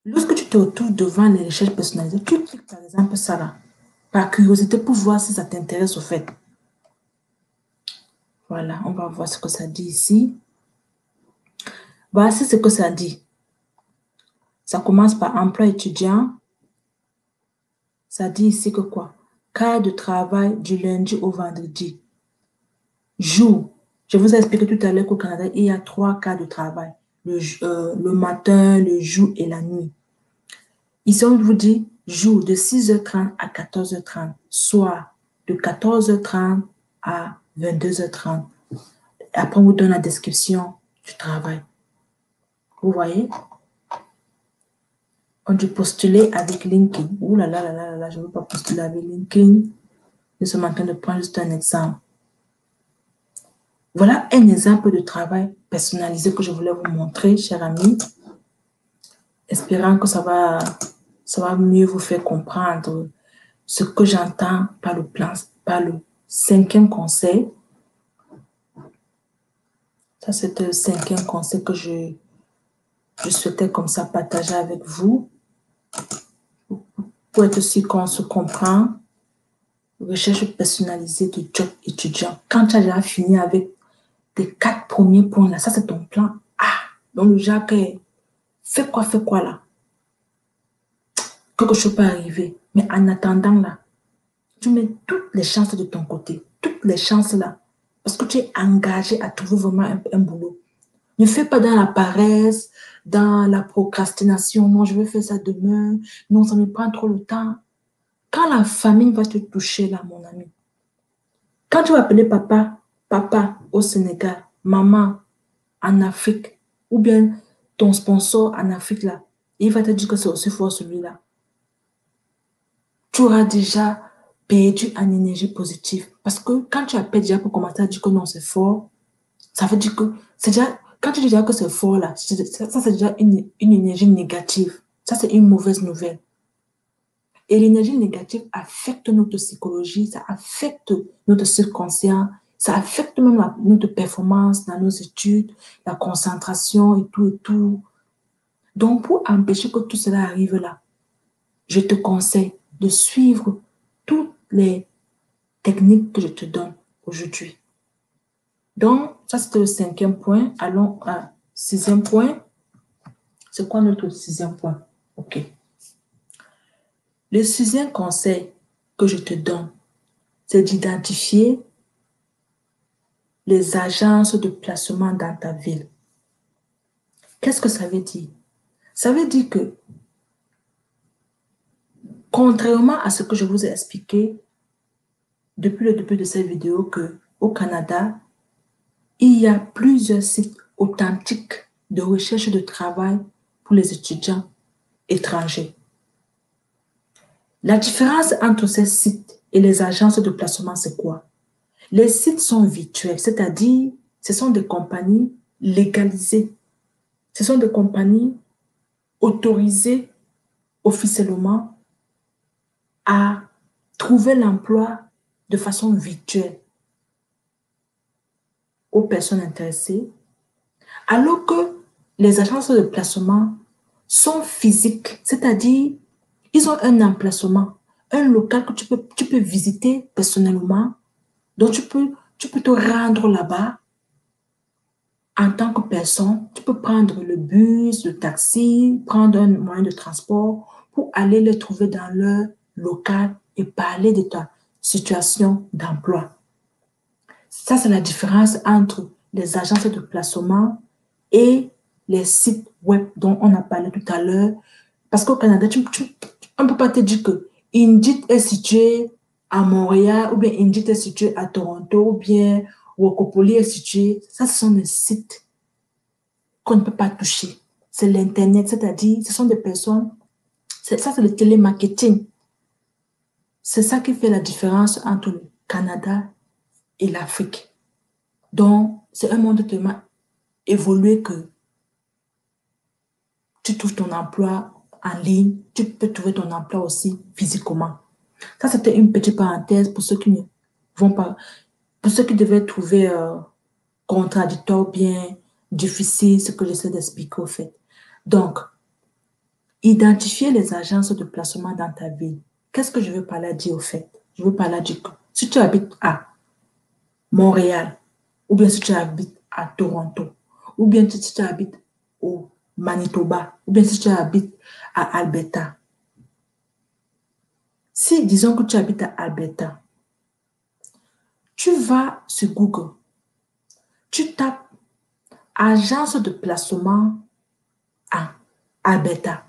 Lorsque tu te retrouves devant les recherches personnalisées, tu cliques par exemple ça là, par curiosité pour voir si ça t'intéresse au fait. Voilà, on va voir ce que ça dit ici. Voici ce que ça dit. Ça commence par emploi étudiant. Ça dit ici que quoi? Cas de travail du lundi au vendredi. Jour. Je vous ai expliqué tout à l'heure qu'au Canada, il y a 3 cas de travail. Le matin, le jour et la nuit. Ici, on vous dit jour de 6h30 à 14h30. Soir de 14h30 à 22h30. Après, on vous donne la description du travail. Vous voyez? On dit postuler avec LinkedIn. Ouh là là là là là, je ne veux pas postuler avec LinkedIn. Nous sommes en train de prendre juste un exemple. Voilà un exemple de travail personnalisé que je voulais vous montrer, chers amis, espérant que ça va mieux vous faire comprendre ce que j'entends par le plan, par le cinquième conseil. Ça, c'est le cinquième conseil que je souhaitais comme ça partager avec vous pour être sûr qu'on se comprend. Recherche personnalisée de job étudiant. Quand tu as déjà fini avec tes 4 premiers points là, ça c'est ton plan A. Donc le genre que fais quoi là. Quelque chose peut arriver. Mais en attendant là, tu mets toutes les chances de ton côté. Toutes les chances là. Parce que tu es engagé à trouver vraiment un boulot. Ne fais pas dans la paresse, dans la procrastination. Non, je vais faire ça demain. Non, ça me prend trop le temps. Quand la famine va te toucher là, mon ami, quand tu vas appeler papa, papa au Sénégal, maman en Afrique, ou bien ton sponsor en Afrique là, il va te dire que c'est aussi fort celui-là. Tu auras déjà perdu en énergie positive. Parce que quand tu appelles déjà pour commencer à dire que non, c'est fort, ça veut dire que c'est déjà, quand tu dis déjà que c'est fort là, ça c'est déjà une énergie négative. Ça c'est une mauvaise nouvelle. Et l'énergie négative affecte notre psychologie, ça affecte notre subconscient, ça affecte même notre performance dans nos études, la concentration et tout et tout. Donc, pour empêcher que tout cela arrive là, je te conseille de suivre toutes les techniques que je te donne aujourd'hui. Donc, ça c'était le cinquième point. Allons à sixième point. C'est quoi notre sixième point? OK. Le sixième conseil que je te donne, c'est d'identifier les agences de placement dans ta ville. Qu'est-ce que ça veut dire? Ça veut dire que, contrairement à ce que je vous ai expliqué depuis le début de cette vidéo, qu'au Canada, il y a plusieurs sites authentiques de recherche de travail pour les étudiants étrangers. La différence entre ces sites et les agences de placement, c'est quoi? Les sites sont virtuels, c'est-à-dire ce sont des compagnies légalisées. Ce sont des compagnies autorisées officiellement à trouver l'emploi de façon virtuelle aux personnes intéressées, alors que les agences de placement sont physiques, c'est-à-dire ils ont un emplacement, un local que tu peux visiter personnellement, donc tu peux te rendre là-bas en tant que personne, tu peux prendre le bus, le taxi, prendre un moyen de transport pour aller les trouver dans leur local et parler de ta situation d'emploi. Ça, c'est la différence entre les agences de placement et les sites web dont on a parlé tout à l'heure. Parce qu'au Canada, on ne peut pas te dire que Indeed est situé à Montréal, ou bien Indeed est situé à Toronto, ou bien Wokopoli est situé. Ça, ce sont des sites qu'on ne peut pas toucher. C'est l'Internet, c'est-à-dire, ce sont des personnes, ça c'est le télémarketing. C'est ça qui fait la différence entre le Canada et l'Afrique. Donc, c'est un monde tellement évolué que tu trouves ton emploi en ligne, tu peux trouver ton emploi aussi physiquement. Ça, c'était une petite parenthèse pour ceux qui ne vont pas, pour ceux qui devaient trouver contradictoire ou bien difficile ce que j'essaie d'expliquer au fait. Donc, identifier les agences de placement dans ta ville. Qu'est-ce que je veux par là dire au fait? Je veux par là dire que si tu habites à Montréal, ou bien si tu habites à Toronto, ou bien si tu habites au Manitoba, ou bien si tu habites à Alberta. Si, disons que tu habites à Alberta, tu vas sur Google, tu tapes agence de placement à Alberta.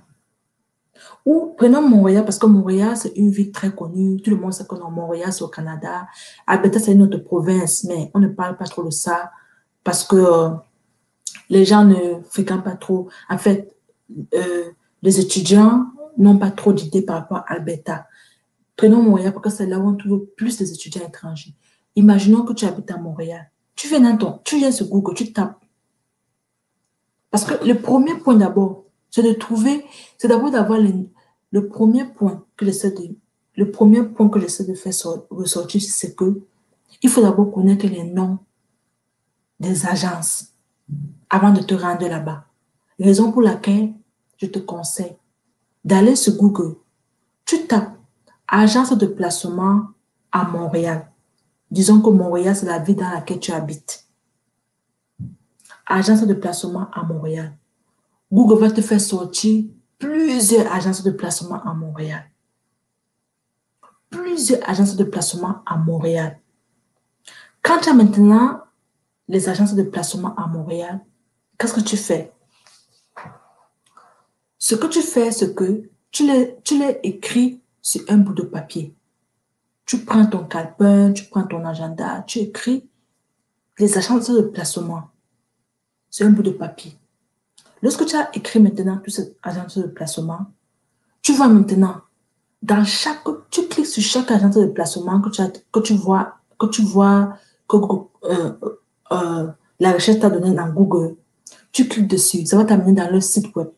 Ou prenons Montréal, parce que Montréal, c'est une ville très connue. Tout le monde sait que Montréal, c'est au Canada. Alberta, c'est une autre province, mais on ne parle pas trop de ça parce que les gens ne fréquentent pas trop. En fait, les étudiants n'ont pas trop d'idées par rapport à Alberta. Prenons Montréal parce que c'est là où on trouve plus des étudiants étrangers. Imaginons que tu habites à Montréal. Tu viens sur Google, tu tapes. Parce que le premier point d'abord, c'est de trouver, c'est d'abord d'avoir le premier point que j'essaie de faire ressortir, c'est que il faut d'abord connaître les noms des agences avant de te rendre là-bas. Raison pour laquelle je te conseille d'aller sur Google. Tu tapes agence de placement à Montréal. Disons que Montréal, c'est la ville dans laquelle tu habites. Agence de placement à Montréal. Google va te faire sortir plusieurs agences de placement à Montréal. Plusieurs agences de placement à Montréal. Quand tu as maintenant les agences de placement à Montréal, qu'est-ce que tu fais? Ce que tu fais, c'est que tu les écris sur un bout de papier. Tu prends ton calepin, tu prends ton agenda, tu écris les agences de placement sur un bout de papier. Lorsque tu as écrit maintenant toutes ces agences de placement, tu vas maintenant tu cliques sur chaque agence de placement que tu vois que la recherche t'a donné dans Google. Tu cliques dessus, ça va t'amener dans leur site web.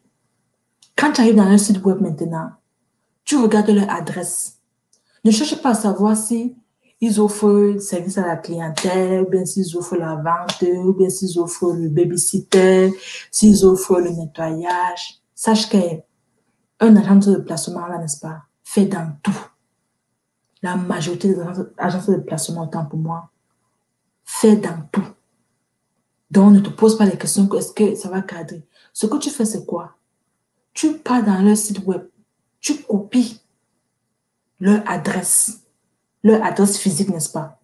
Quand tu arrives dans leur site web maintenant, tu regardes leur adresse. Ne cherche pas à savoir si ils offrent le service à la clientèle, ou bien s'ils offrent la vente, ou bien s'ils offrent le babysitter, s'ils offrent le nettoyage. Sache qu'un agent de placement, là, n'est-ce pas, fait dans tout. La majorité des agences de placement, autant pour moi, fait dans tout. Donc, ne te pose pas les questions que est-ce que ça va cadrer. Ce que tu fais, c'est quoi? Tu pars dans leur site web, tu copies leur adresse physique, n'est-ce pas?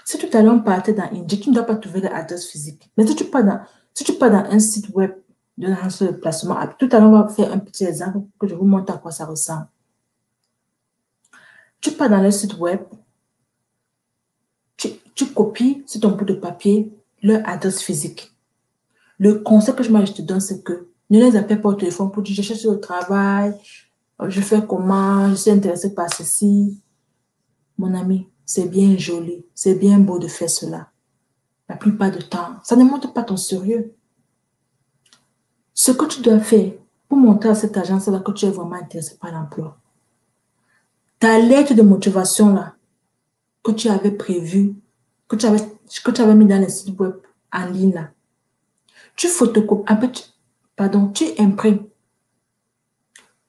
Si tout à l'heure on partait dans Indeed, tu ne dois pas trouver l'adresse physique. Mais si tu pars dans un site web de l'agence de placement, tout à l'heure on va faire un petit exemple pour que je vous montre à quoi ça ressemble. Tu pars dans le site web, tu copies sur ton bout de papier leur adresse physique. Le conseil que je te donne, c'est que ne les appelle pas au téléphone pour dire je cherche le travail, je fais comment, je suis intéressé par ceci. Mon ami, c'est bien joli, c'est bien beau de faire cela. La plupart du temps, ça ne montre pas ton sérieux. Ce que tu dois faire pour montrer à cette agence-là que tu es vraiment intéressé par l'emploi, ta lettre de motivation là, que tu avais prévue, que tu avais mis dans le site web en ligne là, tu photocopies, tu imprimes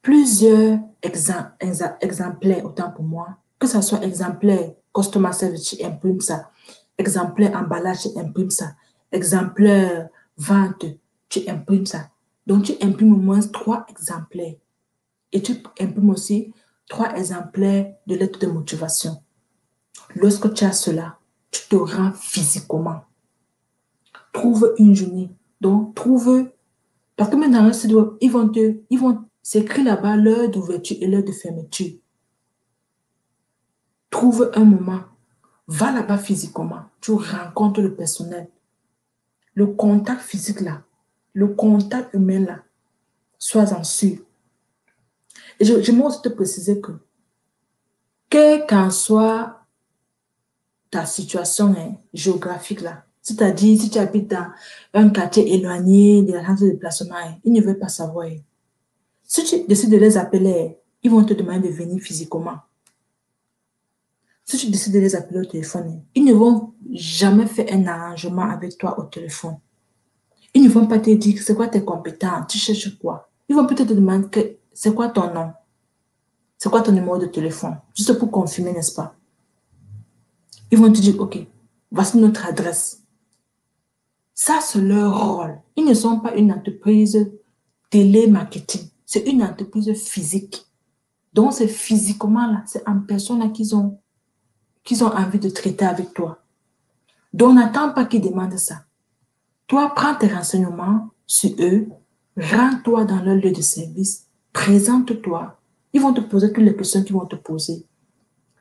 plusieurs exemplaires, autant pour moi, que ce soit exemplaire customer service, tu imprimes ça, exemplaire emballage, tu imprimes ça, exemplaire vente, tu imprimes ça. Donc, tu imprimes au moins 3 exemplaires. Et tu imprimes aussi 3 exemplaires de lettres de motivation. Lorsque tu as cela, tu te rends physiquement. Trouve une journée. Donc, parce que même dans le site web, ils vont s'écrire là-bas l'heure d'ouverture et l'heure de fermeture. Trouve un moment. Va là-bas physiquement. Tu rencontres le personnel. Le contact physique là, le contact humain là, sois-en sûr. Et je aussi te préciser que, quelle qu'en soit ta situation géographique là, c'est-à-dire si tu habites dans un quartier éloigné de l'agence de déplacement, ils ne veulent pas savoir. Si tu décides de les appeler, ils vont te demander de venir physiquement. Si tu décides de les appeler au téléphone, ils ne vont jamais faire un arrangement avec toi au téléphone. Ils ne vont pas te dire c'est quoi tes compétences, tu cherches quoi. Ils vont peut-être te demander c'est quoi ton nom, c'est quoi ton numéro de téléphone, juste pour confirmer, n'est-ce pas? Ils vont te dire, ok, voici notre adresse. Ça, c'est leur rôle. Ils ne sont pas une entreprise télémarketing. C'est une entreprise physique. Donc, c'est physiquement là, c'est en personne là qu'ils ont envie de traiter avec toi. Donc, n'attends pas qu'ils demandent ça. Toi, prends tes renseignements sur eux, rends-toi dans leur lieu de service, présente-toi. Ils vont te poser toutes les questions qu'ils vont te poser.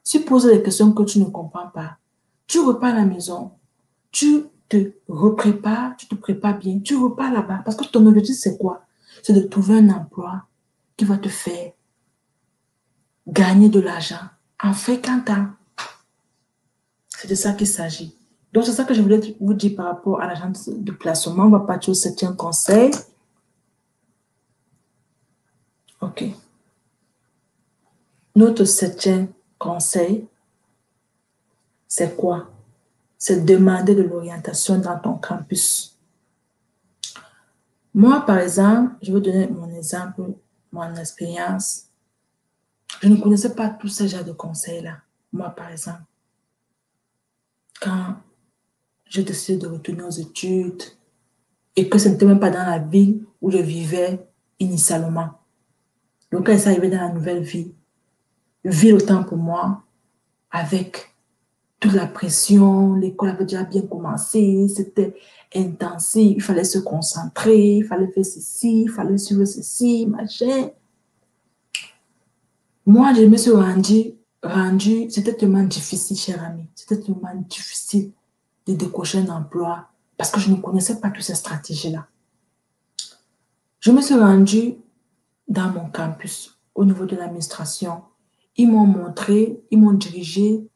Si tu poses des questions que tu ne comprends pas, tu repars à la maison, tu te prépares bien, tu repars là-bas. Parce que ton objectif, c'est quoi? C'est de trouver un emploi qui va te faire gagner de l'argent en fréquentant. C'est de ça qu'il s'agit. Donc, c'est ça que je voulais vous dire par rapport à l'agence de placement. On va partir au 7e conseil. OK. Notre 7e conseil, c'est quoi? C'est demander de l'orientation dans ton campus. Moi, par exemple, je vais donner mon exemple, mon expérience. Je ne connaissais pas tous ces genres de conseils-là. Moi, par exemple, quand j'ai décidé de retourner aux études et que ce n'était même pas dans la ville où je vivais initialement. Donc, quand ça arrivait dans la nouvelle ville autant pour moi, avec toute la pression, l'école avait déjà bien commencé, c'était intensif, il fallait se concentrer, il fallait faire ceci, il fallait suivre ceci, machin. Moi, je me suis rendu, c'était tellement difficile, cher ami, c'était tellement difficile de décrocher un emploi parce que je ne connaissais pas toutes ces stratégies-là. Je me suis rendue dans mon campus, au niveau de l'administration. Ils m'ont montré, ils m'ont dirigé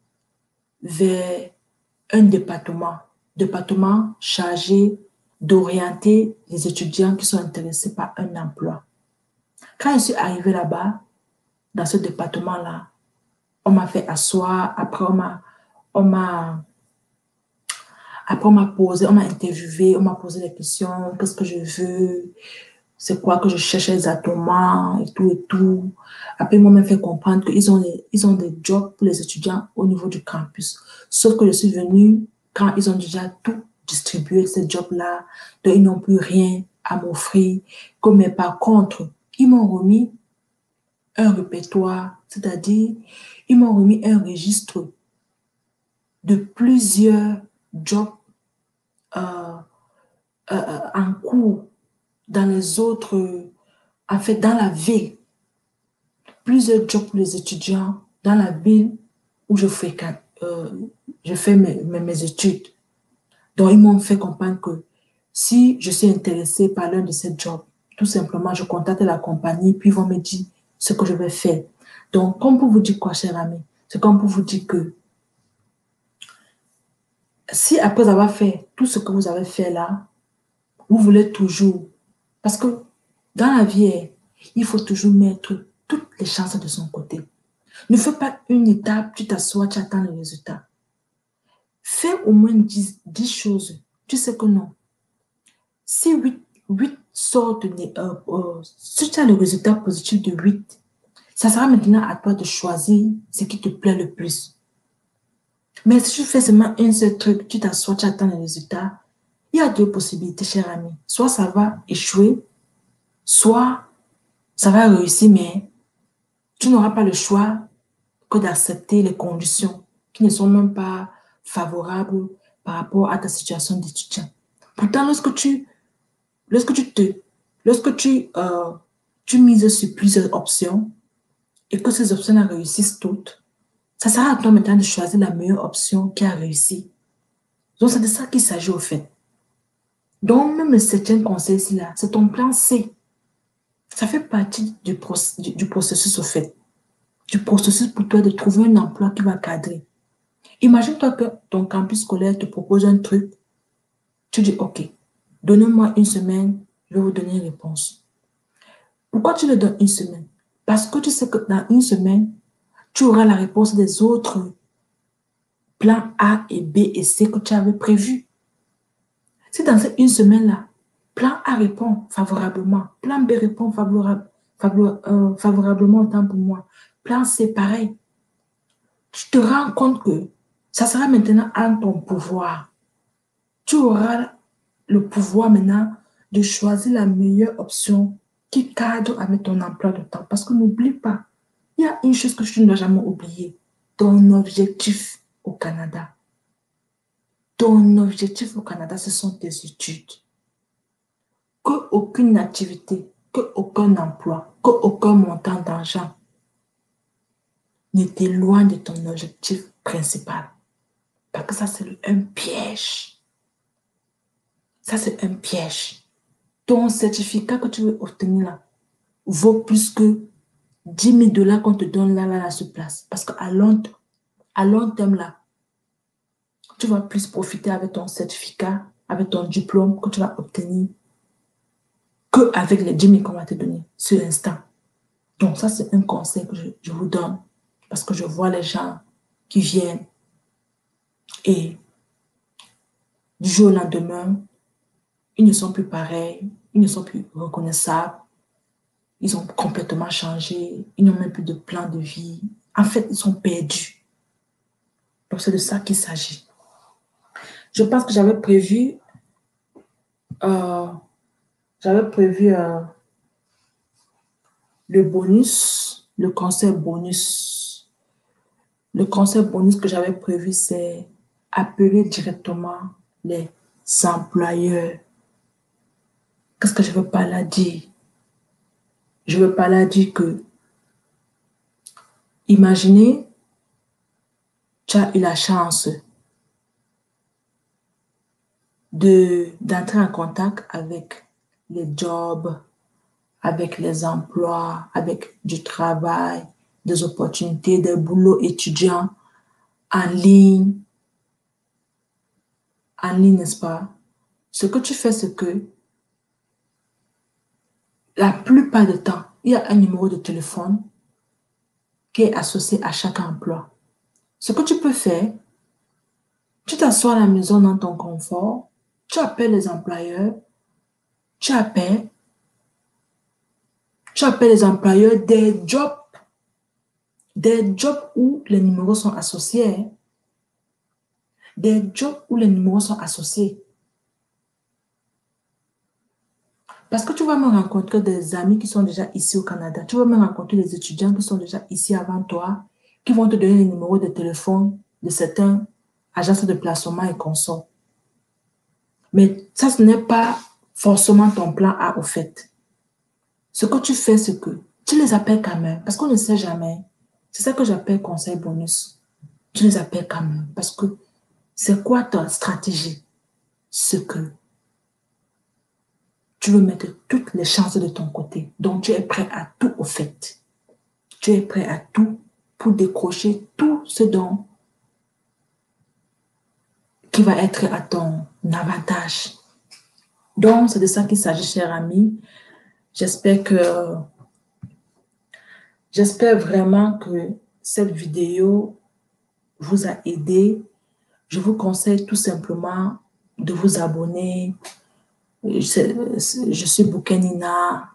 vers un département chargé d'orienter les étudiants qui sont intéressés par un emploi. Quand je suis arrivée là-bas, dans ce département-là, on m'a fait asseoir, après on m'a posé, on m'a interviewé, on m'a posé des questions, qu'est-ce que je veux, c'est quoi que je cherche exactement, et tout, et tout. Après, ils m'ont même fait comprendre ils ont des jobs pour les étudiants au niveau du campus. Sauf que je suis venue quand ils ont déjà tout distribué, ces jobs-là, donc ils n'ont plus rien à m'offrir. Mais par contre, ils m'ont remis un répertoire, c'est-à-dire, ils m'ont remis un registre de plusieurs jobs euh, en cours dans les autres, en fait, dans la ville. Plusieurs jobs pour les étudiants dans la ville où je fais mes études. Donc, ils m'ont fait comprendre que si je suis intéressée par l'un de ces jobs, tout simplement, je contacte la compagnie, puis ils vont me dire ce que je vais faire. Donc, comme pour vous dire quoi, cher ami, c'est comme pour vous dire que si après avoir fait tout ce que vous avez fait là, vous voulez toujours, parce que dans la vie, il faut toujours mettre toutes les chances de son côté. Ne fais pas une étape, tu t'assois, tu attends le résultat. Fais au moins 10 choses. Tu sais que non. Si 8 sortent, si tu as le résultat positif de 8, ça sera maintenant à toi de choisir ce qui te plaît le plus. Mais si tu fais seulement un seul truc, tu t'assois, tu attends le résultat, il y a deux possibilités, cher ami. Soit ça va échouer, soit ça va réussir, mais tu n'auras pas le choix que d'accepter les conditions qui ne sont même pas favorables par rapport à ta situation d'étudiant. Pourtant, lorsque tu te, lorsque tu mises sur plusieurs options et que ces options réussissent toutes, ça sera à toi maintenant de choisir la meilleure option qui a réussi. Donc, c'est de ça qu'il s'agit au fait. Donc, même le 7e conseil-ci là, c'est ton plan C. Ça fait partie du processus au fait. Du processus pour toi de trouver un emploi qui va cadrer. Imagine-toi que ton campus scolaire te propose un truc. Tu dis, OK, donnez-moi une semaine, je vais vous donner une réponse. Pourquoi tu le donnes une semaine? Parce que tu sais que dans une semaine, tu auras la réponse des autres plans A et B et C que tu avais prévus. Si dans cette une semaine-là, plan A répond favorablement, plan B répond favorablement autant pour moi, plan C pareil, tu te rends compte que ça sera maintenant en ton pouvoir. Tu auras le pouvoir maintenant de choisir la meilleure option qui cadre avec ton emploi de temps. Parce que n'oublie pas, il y a une chose que tu ne dois jamais oublier. Ton objectif au Canada. Ton objectif au Canada, ce sont tes études. Qu'aucune activité, qu'aucun emploi, qu'aucun montant d'argent ne t'éloigne de ton objectif principal. Parce que ça, c'est un piège. Ça, c'est un piège. Ton certificat que tu veux obtenir là vaut plus que 10 000 $ qu'on te donne là, sur place. Parce qu'à long terme, là, tu vas plus profiter avec ton certificat, avec ton diplôme que tu vas obtenir qu'avec les 10 000 qu'on va te donner sur l'instant. Donc, ça, c'est un conseil que je vous donne parce que je vois les gens qui viennent et du jour au lendemain, ils ne sont plus pareils, ils ne sont plus reconnaissables, ils ont complètement changé, ils n'ont même plus de plan de vie. En fait, ils sont perdus. Donc, c'est de ça qu'il s'agit. Je pense que euh, j'avais prévu le bonus, le conseil bonus. Le conseil bonus que j'avais prévu, c'est appeler directement les employeurs. Qu'est-ce que je veux pas là dire? Je veux pas là dire que, imaginez, tu as eu la chance d'entrer en contact avec les jobs, avec les emplois, avec du travail, des opportunités, des boulots étudiants en ligne, n'est-ce pas? Ce que tu fais, c'est que la plupart du temps, il y a un numéro de téléphone qui est associé à chaque emploi. Ce que tu peux faire, tu t'assois à la maison dans ton confort, tu appelles les employeurs, tu appelles, tu appelles les employeurs des jobs où les numéros sont associés, hein. Des jobs où les numéros sont associés. Parce que tu vas me rencontrer des amis qui sont déjà ici au Canada. Tu vas me rencontrer des étudiants qui sont déjà ici avant toi, qui vont te donner les numéros de téléphone de certains agences de placement et consorts. Mais ça, ce n'est pas forcément ton plan A au fait. Ce que tu fais, c'est que tu les appelles quand même, parce qu'on ne sait jamais. C'est ça que j'appelle conseil bonus. Tu les appelles quand même, parce que c'est quoi ta stratégie? Ce que tu veux mettre toutes les chances de ton côté. Donc, tu es prêt à tout au fait. Tu es prêt à tout pour décrocher tout ce dont qui va être à ton avantage. Donc, c'est de ça qu'il s'agit, cher ami. J'espère vraiment que cette vidéo vous a aidé. Je vous conseille tout simplement de vous abonner. Je suis Boukenina.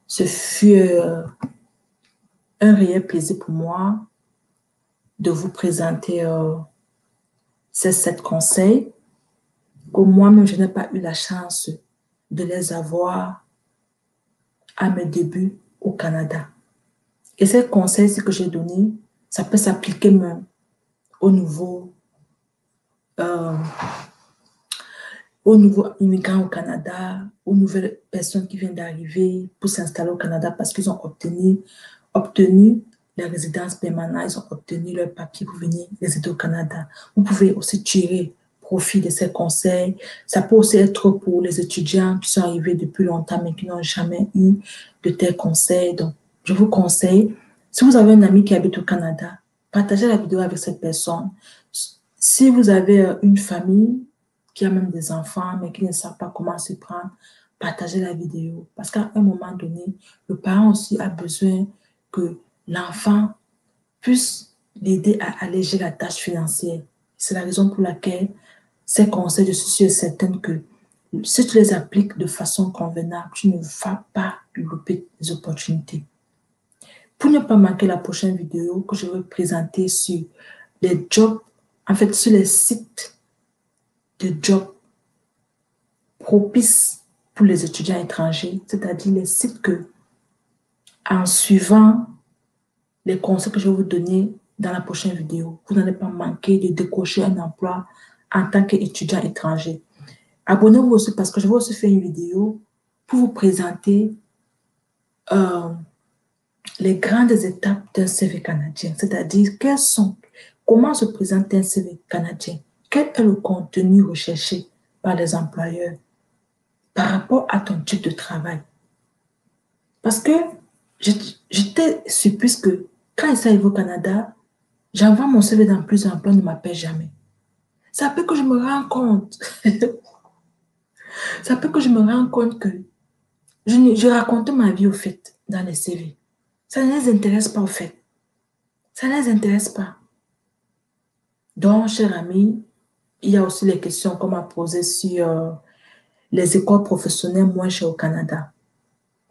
Ce fut un réel plaisir pour moi de vous présenter ces 7 conseils que moi-même, je n'ai pas eu la chance de les avoir à mes débuts au Canada. Et ces conseils que j'ai donnés, ça peut s'appliquer même aux nouveaux immigrants au Canada, aux nouvelles personnes qui viennent d'arriver pour s'installer au Canada parce qu'ils ont obtenu la résidence permanente, ils ont obtenu leur papier pour venir résider au Canada. Vous pouvez aussi tirer profit de ces conseils. Ça peut aussi être pour les étudiants qui sont arrivés depuis longtemps mais qui n'ont jamais eu de tels conseils. Donc, je vous conseille, si vous avez un ami qui habite au Canada, partagez la vidéo avec cette personne. Si vous avez une famille qui a même des enfants, mais qui ne savent pas comment se prendre, partagez la vidéo. Parce qu'à un moment donné, le parent aussi a besoin que l'enfant puisse l'aider à alléger la tâche financière. C'est la raison pour laquelle ces conseils, je suis sûre et certaine que si tu les appliques de façon convenable, tu ne vas pas louper les opportunités. Pour ne pas manquer la prochaine vidéo que je vais présenter sur les jobs, en fait sur les sites de jobs propices pour les étudiants étrangers, c'est-à-dire les sites que, en suivant les conseils que je vais vous donner dans la prochaine vidéo, vous n'allez pas manquer de décrocher un emploi en tant qu'étudiant étranger. Abonnez-vous aussi parce que je vais aussi faire une vidéo pour vous présenter les grandes étapes d'un CV canadien, c'est-à-dire comment se présente un CV canadien, quel est le contenu recherché par les employeurs par rapport à ton type de travail. Parce que j'étais surprise que quand ils arrivent au Canada, j'envoie mon CV dans plusieurs emplois, ils ne m'appellent jamais. Ça peut que je me rends compte. Ça peut que je me rends compte que je raconte ma vie au fait dans les CV. Ça ne les intéresse pas au fait. Ça ne les intéresse pas. Donc, cher ami, il y a aussi les questions qu'on m'a posées sur les écoles professionnelles moins chères au Canada.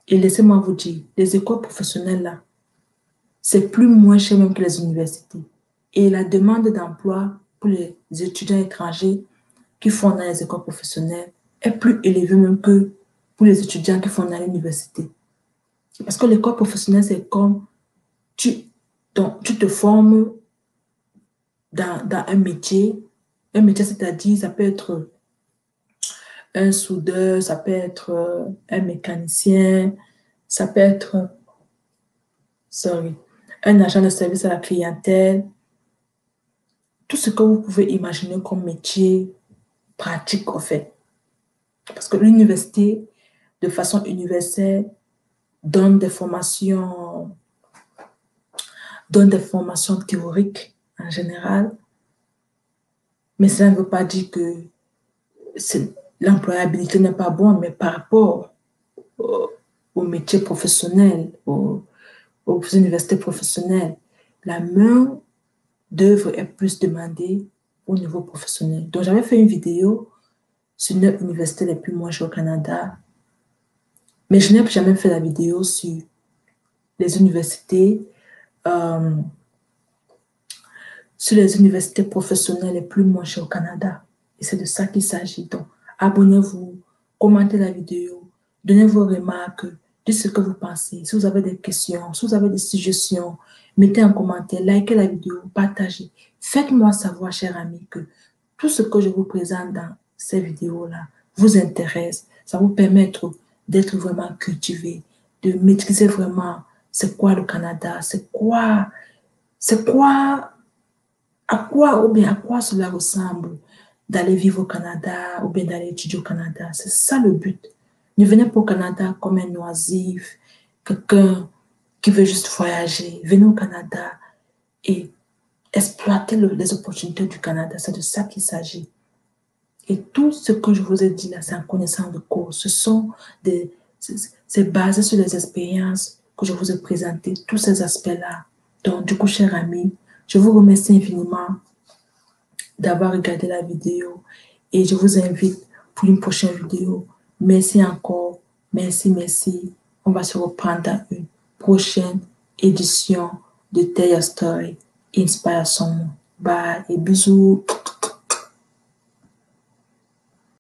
Et laissez-moi vous dire, les écoles professionnelles là, c'est plus moins cher même que les universités. Et la demande d'emploi pour les étudiants étrangers qui font dans les écoles professionnelles est plus élevée même que pour les étudiants qui font dans l'université. Parce que l'école professionnelle, c'est comme tu, tu te formes dans un métier. Un métier, c'est-à-dire, ça peut être un soudeur, ça peut être un mécanicien, ça peut être, sorry, un agent de service à la clientèle. Tout ce que vous pouvez imaginer comme métier pratique, en fait. Parce que l'université, de façon universelle, donne des formations, donne des formations théoriques en général, mais ça ne veut pas dire que l'employabilité n'est pas bonne, mais par rapport au métier professionnel, aux universités professionnelles, la main d'œuvre est plus demandée au niveau professionnel. Donc, j'avais fait une vidéo sur 9 universités les plus moins chères au Canada, mais je n'ai jamais fait la vidéo sur les universités, euh, sur les universités professionnelles les plus moins chères au Canada. Et c'est de ça qu'il s'agit. Donc, abonnez-vous, commentez la vidéo, donnez vos remarques, dites ce que vous pensez. Si vous avez des questions, si vous avez des suggestions, mettez en commentaire, likez la vidéo, partagez. Faites-moi savoir, chers amis, que tout ce que je vous présente dans ces vidéos-là vous intéresse. Ça vous permet d'être vraiment cultivé, de maîtriser vraiment c'est quoi le Canada, c'est quoi, à quoi ou bien à quoi cela ressemble d'aller vivre au Canada ou bien d'aller étudier au Canada. C'est ça le but. Ne venez pas au Canada comme un oisif, quelqu'un qui veut juste voyager. Venez au Canada et exploiter les opportunités du Canada. C'est de ça qu'il s'agit. Et tout ce que je vous ai dit là, c'est en connaissance de cause. C'est basé sur les expériences que je vous ai présentées, tous ces aspects-là. Donc, du coup, chers amis, je vous remercie infiniment d'avoir regardé la vidéo et je vous invite pour une prochaine vidéo. Merci encore. Merci, merci. On va se reprendre dans une prochaine édition de Tell Your Story Inspire Someone. Bye et bisous.